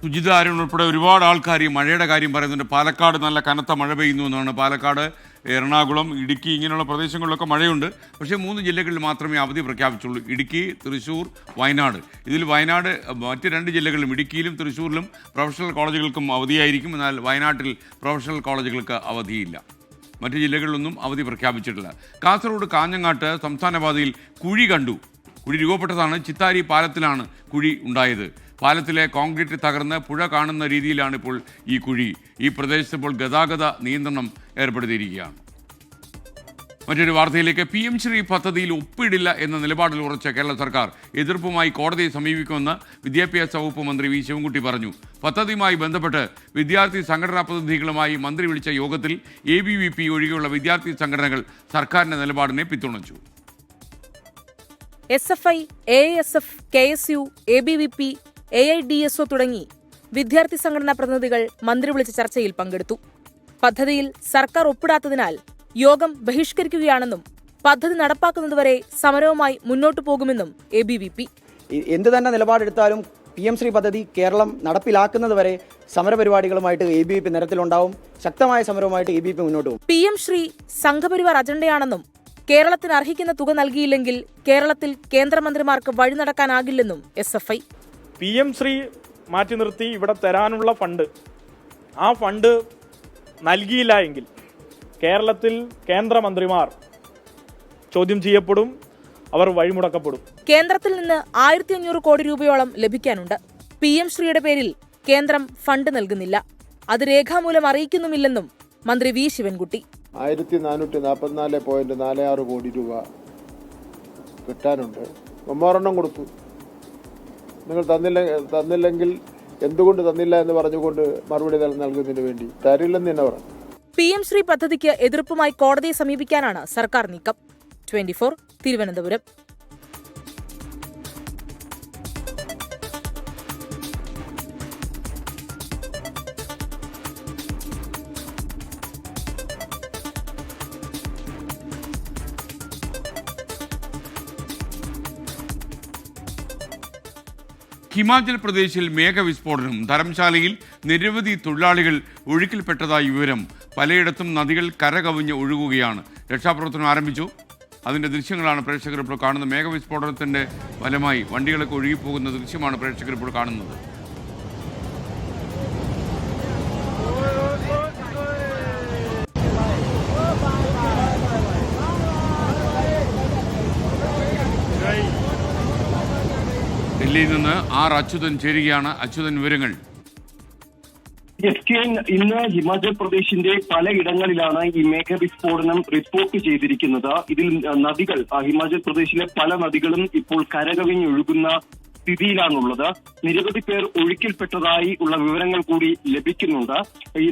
സുജിത അരുൺ ഉൾപ്പെടെ ഒരുപാട് ആൾക്കാർ ഈ മഴയുടെ കാര്യം പറയുന്നുണ്ട്. പാലക്കാട് നല്ല കനത്ത മഴ പെയ്യുന്നു എന്നാണ്. പാലക്കാട്, എറണാകുളം, ഇടുക്കി ഇങ്ങനെയുള്ള പ്രദേശങ്ങളിലൊക്കെ മഴയുണ്ട്. പക്ഷേ 3 ജില്ലകളിൽ മാത്രമേ അവധി പ്രഖ്യാപിച്ചുള്ളൂ: ഇടുക്കി, തൃശ്ശൂർ, വയനാട്. ഇതിൽ വയനാട് മറ്റ് 2 ജില്ലകളിലും ഇടുക്കിയിലും തൃശ്ശൂരിലും പ്രൊഫഷണൽ കോളേജുകൾക്കും അവധിയായിരിക്കും. എന്നാൽ വയനാട്ടിൽ പ്രൊഫഷണൽ കോളേജുകൾക്ക് അവധിയില്ല. മറ്റ് ജില്ലകളിലൊന്നും അവധി പ്രഖ്യാപിച്ചിട്ടില്ല. കാസർഗോഡ് കാഞ്ഞങ്ങാട്ട് സംസ്ഥാന പാതയിൽ കുഴി കണ്ടു. കുഴി രൂപപ്പെട്ടതാണ്. ചിത്താരി പാലത്തിലാണ് കുഴി ഉണ്ടായത്. പാലത്തിലെ കോൺക്രീറ്റ് തകർന്ന് പുഴ കാണുന്ന രീതിയിലാണ് ഇപ്പോൾ ഈ കുഴി. ഈ പ്രദേശത്ത് ഇപ്പോൾ ഗതാഗത നിയന്ത്രണം ഏർപ്പെടുത്തിയിരിക്കുകയാണ്. മറ്റൊരു വാർത്തയിലേക്ക്. PM ശ്രീ പദ്ധതിയിൽ ഒപ്പിടില്ല എന്ന നിലപാടിൽ ഉറച്ച കേരള സർക്കാർ എതിർപ്പുമായി കോടതിയെ സമീപിക്കുമെന്ന് വിദ്യാഭ്യാസ വകുപ്പ് മന്ത്രി വി ശിവൻകുട്ടി പറഞ്ഞു. പദ്ധതിയുമായി ബന്ധപ്പെട്ട് വിദ്യാർത്ഥി സംഘടനാ പ്രതിനിധികളുമായി മന്ത്രി വിളിച്ച യോഗത്തിൽ ABVP ഒഴികെയുള്ള വിദ്യാർത്ഥി സംഘടനകൾ സർക്കാരിന്റെ നിലപാടിനെ പിന്തുണച്ചു. SFI, AISF, KSU, ABVP, AIDSO തുടങ്ങി വിദ്യാർത്ഥി സംഘടനാ പ്രതിനിധികൾ മന്ത്രി വിളിച്ച ചർച്ചയിൽ പങ്കെടുത്തു. പദ്ധതിയിൽ സർക്കാർ ഒപ്പിടാത്തതിനാൽ യോഗം ബഹിഷ്കരിക്കുകയാണെന്നും പദ്ധതി നടപ്പാക്കുന്നതുവരെ സമരവുമായി മുന്നോട്ടു പോകുമെന്നും ABVP. എന്ത് തന്നെ നിലപാടെടുത്താലും PM ശ്രീ പദ്ധതി കേരളം നടപ്പിലാക്കുന്നതുവരെ സമരപരിപാടികളുമായിട്ട് ABVP നിരത്തിലുണ്ടാവും. ശക്തമായ സമരവുമായിട്ട് ABVP മുന്നോട്ട് പോകും. PM ശ്രീ സംഘപരിവാർ അജണ്ടയാണെന്നും കേരളത്തിന് അർഹിക്കുന്ന തുക നൽകിയില്ലെങ്കിൽ കേരളത്തിൽ കേന്ദ്രമന്ത്രിമാർക്ക് വഴി നടക്കാനാകില്ലെന്നും SFI. PM ശ്രീ മാറ്റി നിർത്തി ഇവിടെ തരാനുള്ള ഫണ്ട്, ആ ഫണ്ട് നൽകിയില്ല എങ്കിൽ കേരളത്തിൽ കേന്ദ്രമന്ത്രിമാർ ചോദ്യം ചെയ്യപ്പെടും, അവർ വഴിമുടക്കപ്പെടും. കേന്ദ്രത്തിൽ നിന്ന് 1500 കോടി രൂപയോളം ലഭിക്കാനുണ്ട്. PM ശ്രീയുടെ പേരിൽ കേന്ദ്രം ഫണ്ട് നൽകുന്നില്ല. അത് രേഖാമൂലം അറിയിക്കുന്നുമില്ലെന്നും മന്ത്രി വി ശിവൻകുട്ടി. 1444.46 കോടി രൂപ കിട്ടാനുണ്ട്. മെമ്മോറണ്ടം കൊടുത്തു. നിങ്ങൾ തന്നില്ലെങ്കിൽ എന്തുകൊണ്ട് തന്നില്ല എന്ന് പറഞ്ഞുകൊണ്ട് മറുപടി നൽകുന്നതിന് വേണ്ടി തരില്ലെന്ന് തന്നെ പറഞ്ഞു. PM ശ്രീ പദ്ധതിക്ക് എതിർപ്പുമായി കോടതിയെ സമീപിക്കാനാണ് സർക്കാർ നീക്കം. 24 തിരുവനന്തപുരം. ഹിമാചൽ പ്രദേശിൽ മേഘവിസ്ഫോടനം. ധർമ്മശാലയിൽ നിരവധി തൊഴിലാളികൾ ഒഴുക്കിൽപ്പെട്ടതായി വിവരം. പലയിടത്തും നദികൾ കരകവിഞ്ഞ് ഒഴുകുകയാണ്. രക്ഷാപ്രവർത്തനം ആരംഭിച്ചു. അതിൻ്റെ ദൃശ്യങ്ങളാണ് പ്രേക്ഷകർ ഇപ്പോൾ കാണുന്നത്. മേഘവിസ്ഫോടനത്തിൻ്റെ ഫലമായി വണ്ടികളൊക്കെ ഒഴുകിപ്പോകുന്ന ദൃശ്യമാണ് പ്രേക്ഷകർ ഇപ്പോൾ കാണുന്നത്. ഡൽഹിയിൽ നിന്ന് ആർ അച്യുതൻ ചേരുകയാണ്. അച്യുതൻ, വിവരങ്ങൾ. ഇന്ന് ഹിമാചൽ പ്രദേശിന്റെ പലയിടങ്ങളിലാണ് ഈ മേഘവിസ്ഫോടനം റിപ്പോർട്ട് ചെയ്തിരിക്കുന്നത്. ഇതിൽ നദികൾ, ഹിമാചൽ പ്രദേശിലെ പല നദികളും ഇപ്പോൾ കരകവിഞ്ഞൊഴുകുന്ന സ്ഥിതിയിലാണുള്ളത്. നിരവധി പേർ ഒഴുക്കിൽപ്പെട്ടതായി ഉള്ള വിവരങ്ങൾ കൂടി ലഭിക്കുന്നുണ്ട്. ഈ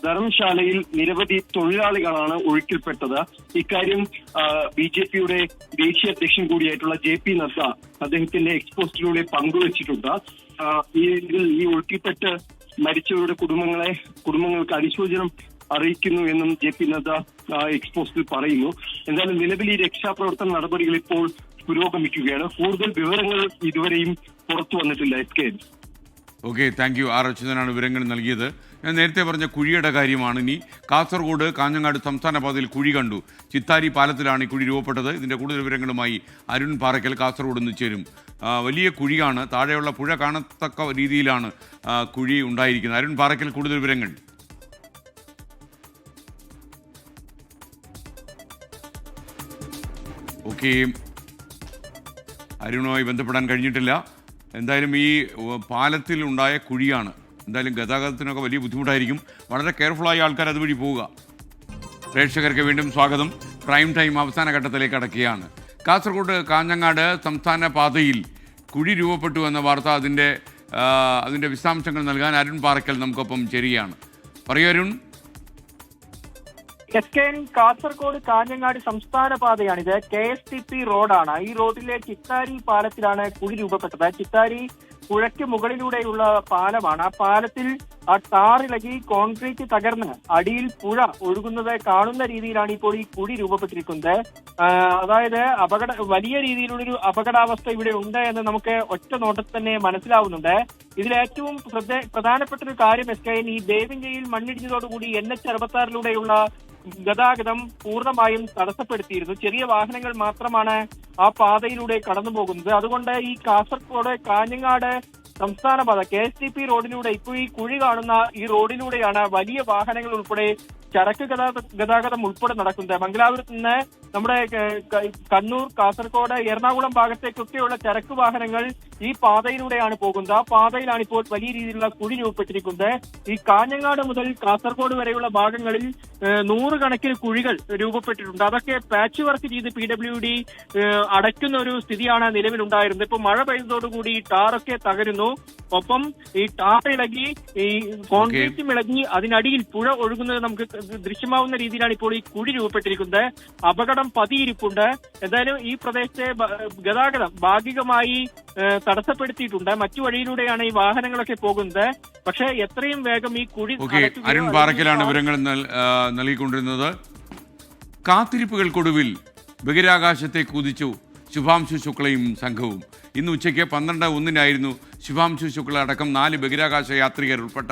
ധർമ്മശാലയിൽ നിരവധി തൊഴിലാളികളാണ് ഒഴുക്കിൽപ്പെട്ടത്. ഇക്കാര്യം BJPയുടെ ദേശീയ അധ്യക്ഷൻ കൂടിയായിട്ടുള്ള JP നദ്ദ അദ്ദേഹത്തിന്റെ എക്സ്പോസ്റ്റിലൂടെ പങ്കുവച്ചിട്ടുണ്ട്. ഇതിൽ ഈ ഒഴുക്കിൽപ്പെട്ട് മരിച്ചവരുടെ കുടുംബങ്ങൾക്ക് അനുശോചനം അറിയിക്കുന്നു എന്നും JP നദ്ദ എക്സ്പോസ്റ്റിൽ പറയുന്നു. എന്തായാലും നിലവിൽ ഈ രക്ഷാപ്രവർത്തന നടപടികൾ ഇപ്പോൾ പുരോഗമിക്കുകയാണ്. കൂടുതൽ വിവരങ്ങൾ ഇതുവരെയും പുറത്തു വന്നിട്ടില്ല. Okay, thank you. ആർ അച്യുതനാണ് വിവരങ്ങൾ നൽകിയത്. ഞാൻ നേരത്തെ പറഞ്ഞ കുഴിയുടെ കാര്യമാണ്. ഇനി കാസർഗോഡ് കാഞ്ഞങ്ങാട് സംസ്ഥാന പാതയിൽ കുഴി കണ്ടു. ചിത്താരി പാലത്തിലാണ് ഈ കുഴി രൂപപ്പെട്ടത്. ഇതിൻ്റെ കൂടുതൽ വിവരങ്ങളുമായി അരുൺ പാറയ്ക്കൽ കാസർഗോഡ് നിന്ന് ചേരും. വലിയ കുഴിയാണ്. താഴെയുള്ള പുഴ കാണത്തക്ക രീതിയിലാണ് കുഴി ഉണ്ടായിരിക്കുന്നത്. അരുൺ പാറയ്ക്കൽ, കൂടുതൽ വിവരങ്ങൾ. ഓക്കെ, അരുണുമായി ബന്ധപ്പെടാൻ കഴിഞ്ഞിട്ടില്ല. എന്തായാലും ഈ പാലത്തിൽ ഉണ്ടായ കുഴിയാണ്. എന്തായാലും ഗതാഗതത്തിനൊക്കെ വലിയ ബുദ്ധിമുട്ടായിരിക്കും. വളരെ കെയർഫുള്ളായി ആൾക്കാർ അതുവഴി പോവുക. പ്രേക്ഷകർക്ക് വീണ്ടും സ്വാഗതം. പ്രൈം ടൈം അവസാന ഘട്ടത്തിലേക്ക് അടക്കുകയാണ്. കാസർഗോഡ് കാഞ്ഞങ്ങാട് സംസ്ഥാന പാതയിൽ കുഴി രൂപപ്പെട്ടു എന്ന വാർത്ത, അതിൻ്റെ വിശദാംശങ്ങൾ നൽകാൻ അരുൺ പാറയ്ക്കൽ നമുക്കൊപ്പം ചേരുകയാണ്. പറയൂ അരുൺ. കാസർഗോഡ് കാഞ്ഞങ്ങാട് സംസ്ഥാന പാതയാണിത്. KSTP റോഡാണ്. ഈ റോഡിലെ ചിത്താരി പാലത്തിലാണ് കുഴി രൂപപ്പെട്ടത്. ചിത്താരി പുഴയ്ക്ക് മുകളിലൂടെയുള്ള പാലമാണ്. ആ പാലത്തിൽ ആ ടാറിളകി കോൺക്രീറ്റ് തകർന്ന് അടിയിൽ പുഴ ഒഴുകുന്നത് കാണുന്ന രീതിയിലാണ് ഇപ്പോൾ ഈ കുഴി രൂപപ്പെട്ടിരിക്കുന്നത്. അതായത് വലിയ രീതിയിലുള്ളൊരു അപകടാവസ്ഥ ഇവിടെ ഉണ്ട് എന്ന് നമുക്ക് ഒറ്റ നോട്ടത്തിൽ തന്നെ മനസ്സിലാവുന്നുണ്ട്. ഇതിലേറ്റവും പ്രധാനപ്പെട്ട ഒരു കാര്യം ഈ ദേവിഞ്ചയിൽ മണ്ണിടിഞ്ഞതോടുകൂടി NH-66 ഗതാഗതം പൂർണ്ണമായും തടസ്സപ്പെടുത്തിയിരുന്നു. ചെറിയ വാഹനങ്ങൾ മാത്രമാണ് ആ പാതയിലൂടെ കടന്നു പോകുന്നത്. അതുകൊണ്ട് ഈ കാസർഗോഡ് കാഞ്ഞങ്ങാട് സംസ്ഥാന പാത KSTP റോഡിലൂടെ ഇപ്പോൾ ഈ കുഴി കാണുന്ന ഈ റോഡിലൂടെയാണ് വലിയ വാഹനങ്ങൾ ഉൾപ്പെടെ ചരക്ക് ഗതാഗതം ഉൾപ്പെടെ നടക്കുന്നത്. മംഗലാപുരത്ത് നിന്ന് നമ്മുടെ കണ്ണൂർ, കാസർഗോഡ്, എറണാകുളം ഭാഗത്തേക്കൊക്കെയുള്ള ചരക്ക് വാഹനങ്ങൾ ഈ പാതയിലൂടെയാണ് പോകുന്നത്. ആ പാതയിലാണ് ഇപ്പോൾ വലിയ രീതിയിലുള്ള കുഴി രൂപപ്പെട്ടിരിക്കുന്നത്. ഈ കാഞ്ഞങ്ങാട് മുതൽ കാസർഗോഡ് വരെയുള്ള ഭാഗങ്ങളിൽ 100 കണക്കിന് കുഴികൾ രൂപപ്പെട്ടിട്ടുണ്ട്. അതൊക്കെ പാച്ച് വർക്ക് ചെയ്ത് PWD അടയ്ക്കുന്ന ഒരു സ്ഥിതിയാണ് നിലവിലുണ്ടായിരുന്നത്. ഇപ്പൊ മഴ പെയ്തതോടുകൂടി ഈ ടാറൊക്കെ തകരുന്നു. ഒപ്പം ഈ ടാർ ഇളകി, ഈ കോൺക്രീറ്റും ഇളകി അതിനടിയിൽ പുഴ ഒഴുകുന്നത് നമുക്ക് ദൃശ്യമാവുന്ന രീതിയിലാണ് ഇപ്പോൾ ഈ കുഴി രൂപപ്പെട്ടിരിക്കുന്നത്. അപകടം പതിയിരിപ്പുണ്ട്. എന്തായാലും ഈ പ്രദേശത്തെ ഗതാഗതം ഭാഗികമായി തടസ്സപ്പെടുത്തിയിട്ടുണ്ട്. മറ്റു വഴിയിലൂടെയാണ് ഈ വാഹനങ്ങളൊക്കെ പോകുന്നത്. പക്ഷേ എത്രയും വേഗം ഈ കുഴി അരുൺ പാറക്കലാണ് വിവരങ്ങൾ നൽകിക്കൊണ്ടിരുന്നത്. കാത്തിരിപ്പുകൾക്കൊടുവിൽ ബഹിരാകാശത്തെ കുതിച്ചു ശുഭാംശു ശുക്ലയും സംഘവും. ഇന്ന് ഉച്ചയ്ക്ക് 12:01 ശുഭാംശു ശുക്ല അടക്കം 4 ബഹിരാകാശ യാത്രികർ ഉൾപ്പെട്ട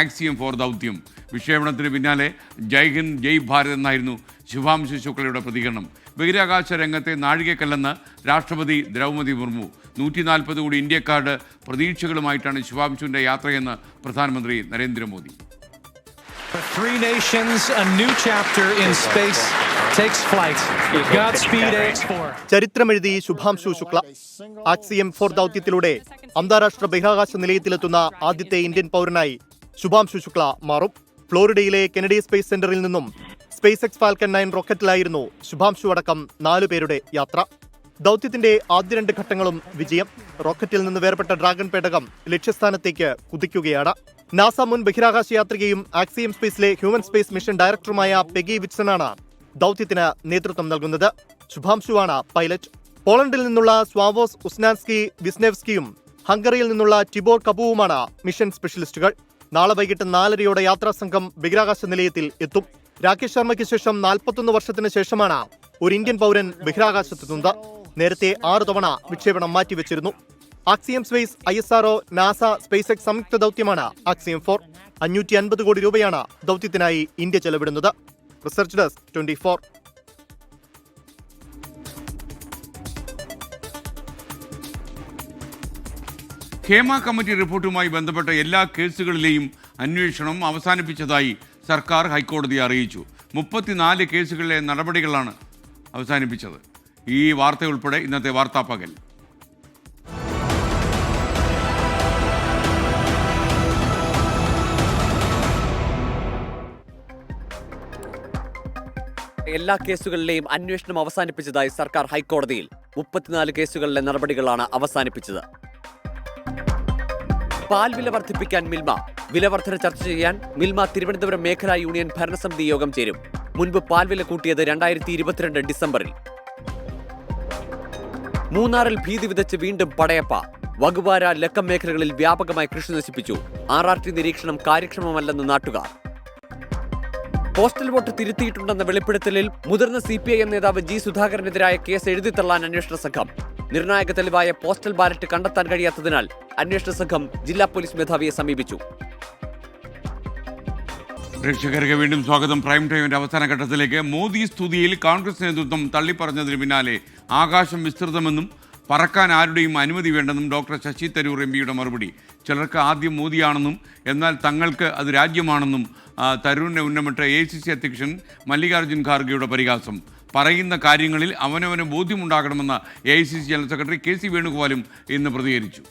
ആക്സിയം 4 ദൗത്യം. വിക്ഷേപണത്തിന് പിന്നാലെ ജയ് ഹിന്ദ് ജയ് ഭാരത് എന്നായിരുന്നു ശുഭാംശു ശുക്ലയുടെ പ്രതികരണം. ബഹിരാകാശ രംഗത്തെ നാഴികക്കല്ലെന്ന് രാഷ്ട്രപതി ദ്രൗപദി മുർമു. 140 കോടി ഇന്ത്യക്കാരുടെ പ്രതീക്ഷകളുമായിട്ടാണ് ശുഭാംശുവിൻ്റെ യാത്രയെന്ന് പ്രധാനമന്ത്രി Narendra Modi. For 3 nations, a new chapter in space takes flight. Godspeed AX4. ചരിത്രമെഴുതി ശുഭാംശു ശുക്ല. ആക്സിയം 4 ദൗത്യത്തിലൂടെ അന്താരാഷ്ട്ര ബഹിരാകാശ നിലയത്തിലെത്തുന്ന ആദ്യത്തെ ഇന്ത്യൻ പൗരനായി ശുഭാംശു ശുക്ല മാറും. ഫ്ലോറിഡയിലെ കെനഡി സ്പേസ് സെന്ററിൽ നിന്നും SpaceX Falcon 9 റോക്കറ്റിലായിരുന്നു ശുഭാംശു അടക്കം 4 പേരുടെ യാത്ര. ദൗത്യത്തിന്റെ ആദ്യ 2 ഘട്ടങ്ങളും വിജയം. റോക്കറ്റിൽ നിന്ന് വേർപെട്ട ഡ്രാഗൺ പേടകം ലക്ഷ്യസ്ഥാനത്തേക്ക് കുതിക്കുകയാണ്. നാസ മുൻ ബഹിരാകാശ യാത്രികയും ആക്സിയം സ്പേസിലെ ഹ്യൂമൻ സ്പേസ് മിഷൻ ഡയറക്ടറുമായ പെഗി വിറ്റ്സനാണ് ദൗത്യത്തിന് നേതൃത്വം നൽകുന്നത്. ശുഭാംശുവാണ് പൈലറ്റ്. പോളണ്ടിൽ നിന്നുള്ള സ്വാവോസ് ഉസ്നാൻസ്കി വിസ്നെവ്സ്കിയും ഹംഗറിയിൽ നിന്നുള്ള ടിബോർ കബുവുമാണ് മിഷൻ സ്പെഷ്യലിസ്റ്റുകൾ. നാളെ വൈകിട്ട് 4:30 യാത്രാസംഘം ബഹിരാകാശ നിലയത്തിൽ എത്തും. രാകേഷ് ശർമ്മയ്ക്ക് ശേഷം 41 വർഷത്തിന് ശേഷമാണ് ഒരു ഇന്ത്യൻ പൗരൻ ബഹിരാകാശത്തെത്തുന്നത്. നേരത്തെ 6 തവണ വിക്ഷേപണം മാറ്റിവെച്ചിരുന്നു. Axiom space, ISRO, NASA, SpaceX സംയുക്ത ദൗത്യമാണ് ആക്സിയം 4. 550 കോടി രൂപയാണ് ദൗത്യത്തിനായി ഇന്ത്യ ചെലവിടുന്നത്. Research desk 24. ഹേമ കമ്മിറ്റി റിപ്പോർട്ടുമായി ബന്ധപ്പെട്ട എല്ലാ കേസുകളിലെയും അന്വേഷണം അവസാനിപ്പിച്ചതായി സർക്കാർ ഹൈക്കോടതിയെ അറിയിച്ചു. 34 കേസുകളിലെ നടപടികളാണ് അവസാനിപ്പിച്ചത്. ഈ വാർത്തയുൾപ്പെടെ ഇന്നത്തെ വാർത്താ പകൽ. എല്ലാ കേസുകളിലെയും അന്വേഷണം അവസാനിപ്പിച്ചതായി സർക്കാർ ഹൈക്കോടതിയിൽ. 34 കേസുകളിലെ നടപടികളാണ് അവസാനിപ്പിച്ചത്. പാൽ വില വർദ്ധിപ്പിക്കാൻ മിൽമ. വില വർധന ചർച്ച ചെയ്യാൻ മിൽമ തിരുവനന്തപുരം മേഖലാ യൂണിയൻ ഭരണസമിതി യോഗം ചേരും. മുൻപ് പാൽ വില കൂട്ടിയത് 2022 ഡിസംബറിൽ. മൂന്നാറിൽ ഭീതി വിതച്ച് വീണ്ടും പടയപ്പ. വകുവാര, ലക്കം മേഖലകളിൽ വ്യാപകമായി കൃഷി നശിപ്പിച്ചു. RRT നിരീക്ഷണം കാര്യക്ഷമമല്ലെന്ന് നാട്ടുകാർ. പോസ്റ്റൽ വോട്ട് തിരുത്തിയിട്ടുണ്ടെന്ന വെളിപ്പെടുത്തലിൽ മുതിർന്ന CPIM നേതാവ് G സുധാകരനെതിരായ കേസ് എഴുതിത്തള്ളാൻ അന്വേഷണ സംഘം. നിർണായക തെളിവായ പോസ്റ്റൽ ബാലറ്റ് കണ്ടെത്താൻ കഴിയാത്തതിനാൽ അന്വേഷണ സംഘം ജില്ലാ പോലീസ് മേധാവിയെ സമീപിച്ചു. പ്രേക്ഷകർക്ക് വീണ്ടും സ്വാഗതം. പ്രൈം ടൈമിന്റെ അവസാന ഘട്ടത്തിലേക്ക്. മോദി സ്തുതിയിൽ കോൺഗ്രസ് നേതൃത്വം തള്ളിപ്പറഞ്ഞതിന് പിന്നാലെ ആകാശം വിസ്തൃതമെന്നും പറക്കാൻ ആരുടെയും അനുമതി വേണ്ടെന്നും ഡോക്ടർ ശശി തരൂർ MPയുടെ മറുപടി. ചിലർക്ക് ആദ്യം മോദിയാണെന്നും എന്നാൽ തങ്ങൾക്ക് അത് രാജ്യമാണെന്നും തരൂരിനെ ഉന്നമിട്ട് AICC അധ്യക്ഷൻ മല്ലികാർജ്ജുൻ ഖാർഗെയുടെ പരിഹാസം. പറയുന്ന കാര്യങ്ങളിൽ അവനവന് ബോധ്യമുണ്ടാകണമെന്ന AICC ജനറൽ സെക്രട്ടറി KC വേണുഗോപാലും ഇന്ന് പ്രതികരിച്ചു.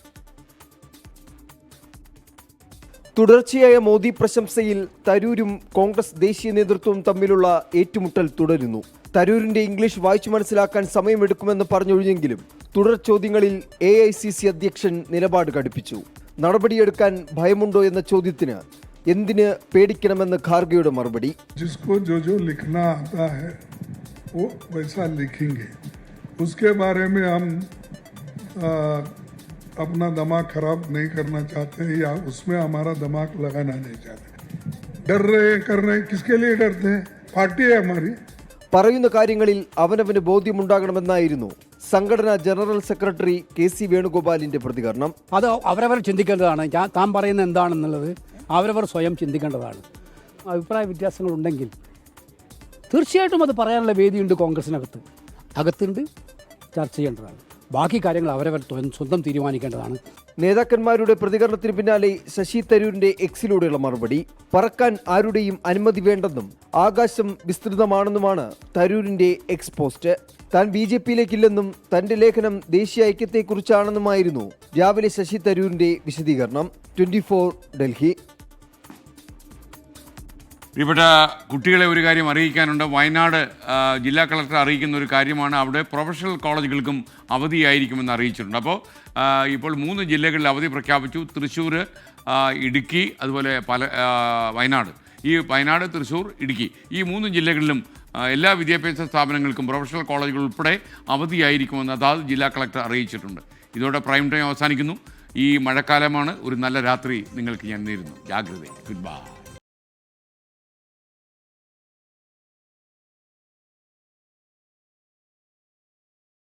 തുടർച്ചയായ മോദി പ്രശംസയിൽ തരൂരും കോൺഗ്രസ് ദേശീയ നേതൃത്വവും തമ്മിലുള്ള ഏറ്റുമുട്ടൽ തുടരുന്നു. തരൂരിന്റെ ഇംഗ്ലീഷ് വായിച്ചു മനസ്സിലാക്കാൻ സമയമെടുക്കുമെന്ന് പറഞ്ഞൊഴിഞ്ഞെങ്കിലും തുടർ ചോദ്യങ്ങളിൽ AICC അധ്യക്ഷൻ നിലപാട് കടുപ്പിച്ചു. നടപടിയെടുക്കാൻ ഭയമുണ്ടോ എന്ന ചോദ്യത്തിന് എന്തിന് പേടിക്കണമെന്ന് ഖാർഗെയുടെ മറുപടി. अपना दिमाग खराब नहीं करना चाहते या उसमें हमारा दिमाग लगाना नहीं चाहते। डर रहे कर रहे, किसके लिए डरते हैं? पार्टी है हमारी। പറയുന്ന കാര്യങ്ങളിൽ അവനവന് ബോധ്യമുണ്ടാകണമെന്നായിരുന്നു സംഘടനാ ജനറൽ സെക്രട്ടറി KC വേണുഗോപാലിന്റെ പ്രതികരണം. അത് അവരവർ ചിന്തിക്കേണ്ടതാണ്. താൻ പറയുന്നത് എന്താണെന്നുള്ളത് അവരവർ സ്വയം ചിന്തിക്കേണ്ടതാണ്. അഭിപ്രായ വ്യത്യാസങ്ങളുണ്ടെങ്കിൽ തീർച്ചയായിട്ടും അത് പറയാനുള്ള വേദിയുണ്ട് കോൺഗ്രസിനകത്ത്. അകത്തുണ്ട്, ചർച്ച ചെയ്യേണ്ടതാണ്. ബാക്കി കാര്യങ്ങൾ അവരവർ സ്വന്തം തീരുമാനിക്കേണ്ടതാണ്. നേതാക്കന്മാരുടെ പ്രതികരണത്തിന് പിന്നാലെ ശശി തരൂരിന്റെ എക്സിലൂടെയുള്ള മറുപടി. പറക്കാൻ ആരുടെയും അനുമതി വേണ്ടെന്നും ആകാശം വിസ്തൃതമാണെന്നുമാണ് തരൂരിന്റെ എക്സ് പോസ്റ്റ്. താൻ BJPയിലേക്കില്ലെന്നും തന്റെ ലേഖനം ദേശീയ ഐക്യത്തെക്കുറിച്ചാണെന്നുമായിരുന്നു രാവിലെ ശശി തരൂരിന്റെ വിശദീകരണം. 24 ഡൽഹി. ഇവിടെ കുട്ടികളെ ഒരു കാര്യം അറിയിക്കാനുണ്ട്. വയനാട് ജില്ലാ കളക്ടർ അറിയിക്കുന്ന ഒരു കാര്യമാണ്, അവിടെ പ്രൊഫഷണൽ കോളേജുകൾക്കും അവധിയായിരിക്കുമെന്ന് അറിയിച്ചിട്ടുണ്ട്. അപ്പോൾ ഇപ്പോൾ 3 ജില്ലകളിൽ അവധി പ്രഖ്യാപിച്ചു. തൃശ്ശൂർ, ഇടുക്കി, അതുപോലെ വയനാട്. ഈ വയനാട്, തൃശ്ശൂർ, ഇടുക്കി ഈ 3 ജില്ലകളിലും എല്ലാ വിദ്യാഭ്യാസ സ്ഥാപനങ്ങൾക്കും പ്രൊഫഷണൽ കോളേജുകൾ ഉൾപ്പെടെ അവധിയായിരിക്കുമെന്ന് അതാത് ജില്ലാ കളക്ടർ അറിയിച്ചിട്ടുണ്ട്. ഇതോടെ പ്രൈം ടൈം അവസാനിക്കുന്നു. ഈ മഴക്കാലമാണ്. ഒരു നല്ല രാത്രി നിങ്ങൾക്ക് ഞാൻ നേരുന്നു. ജാഗ്രത. Good bye.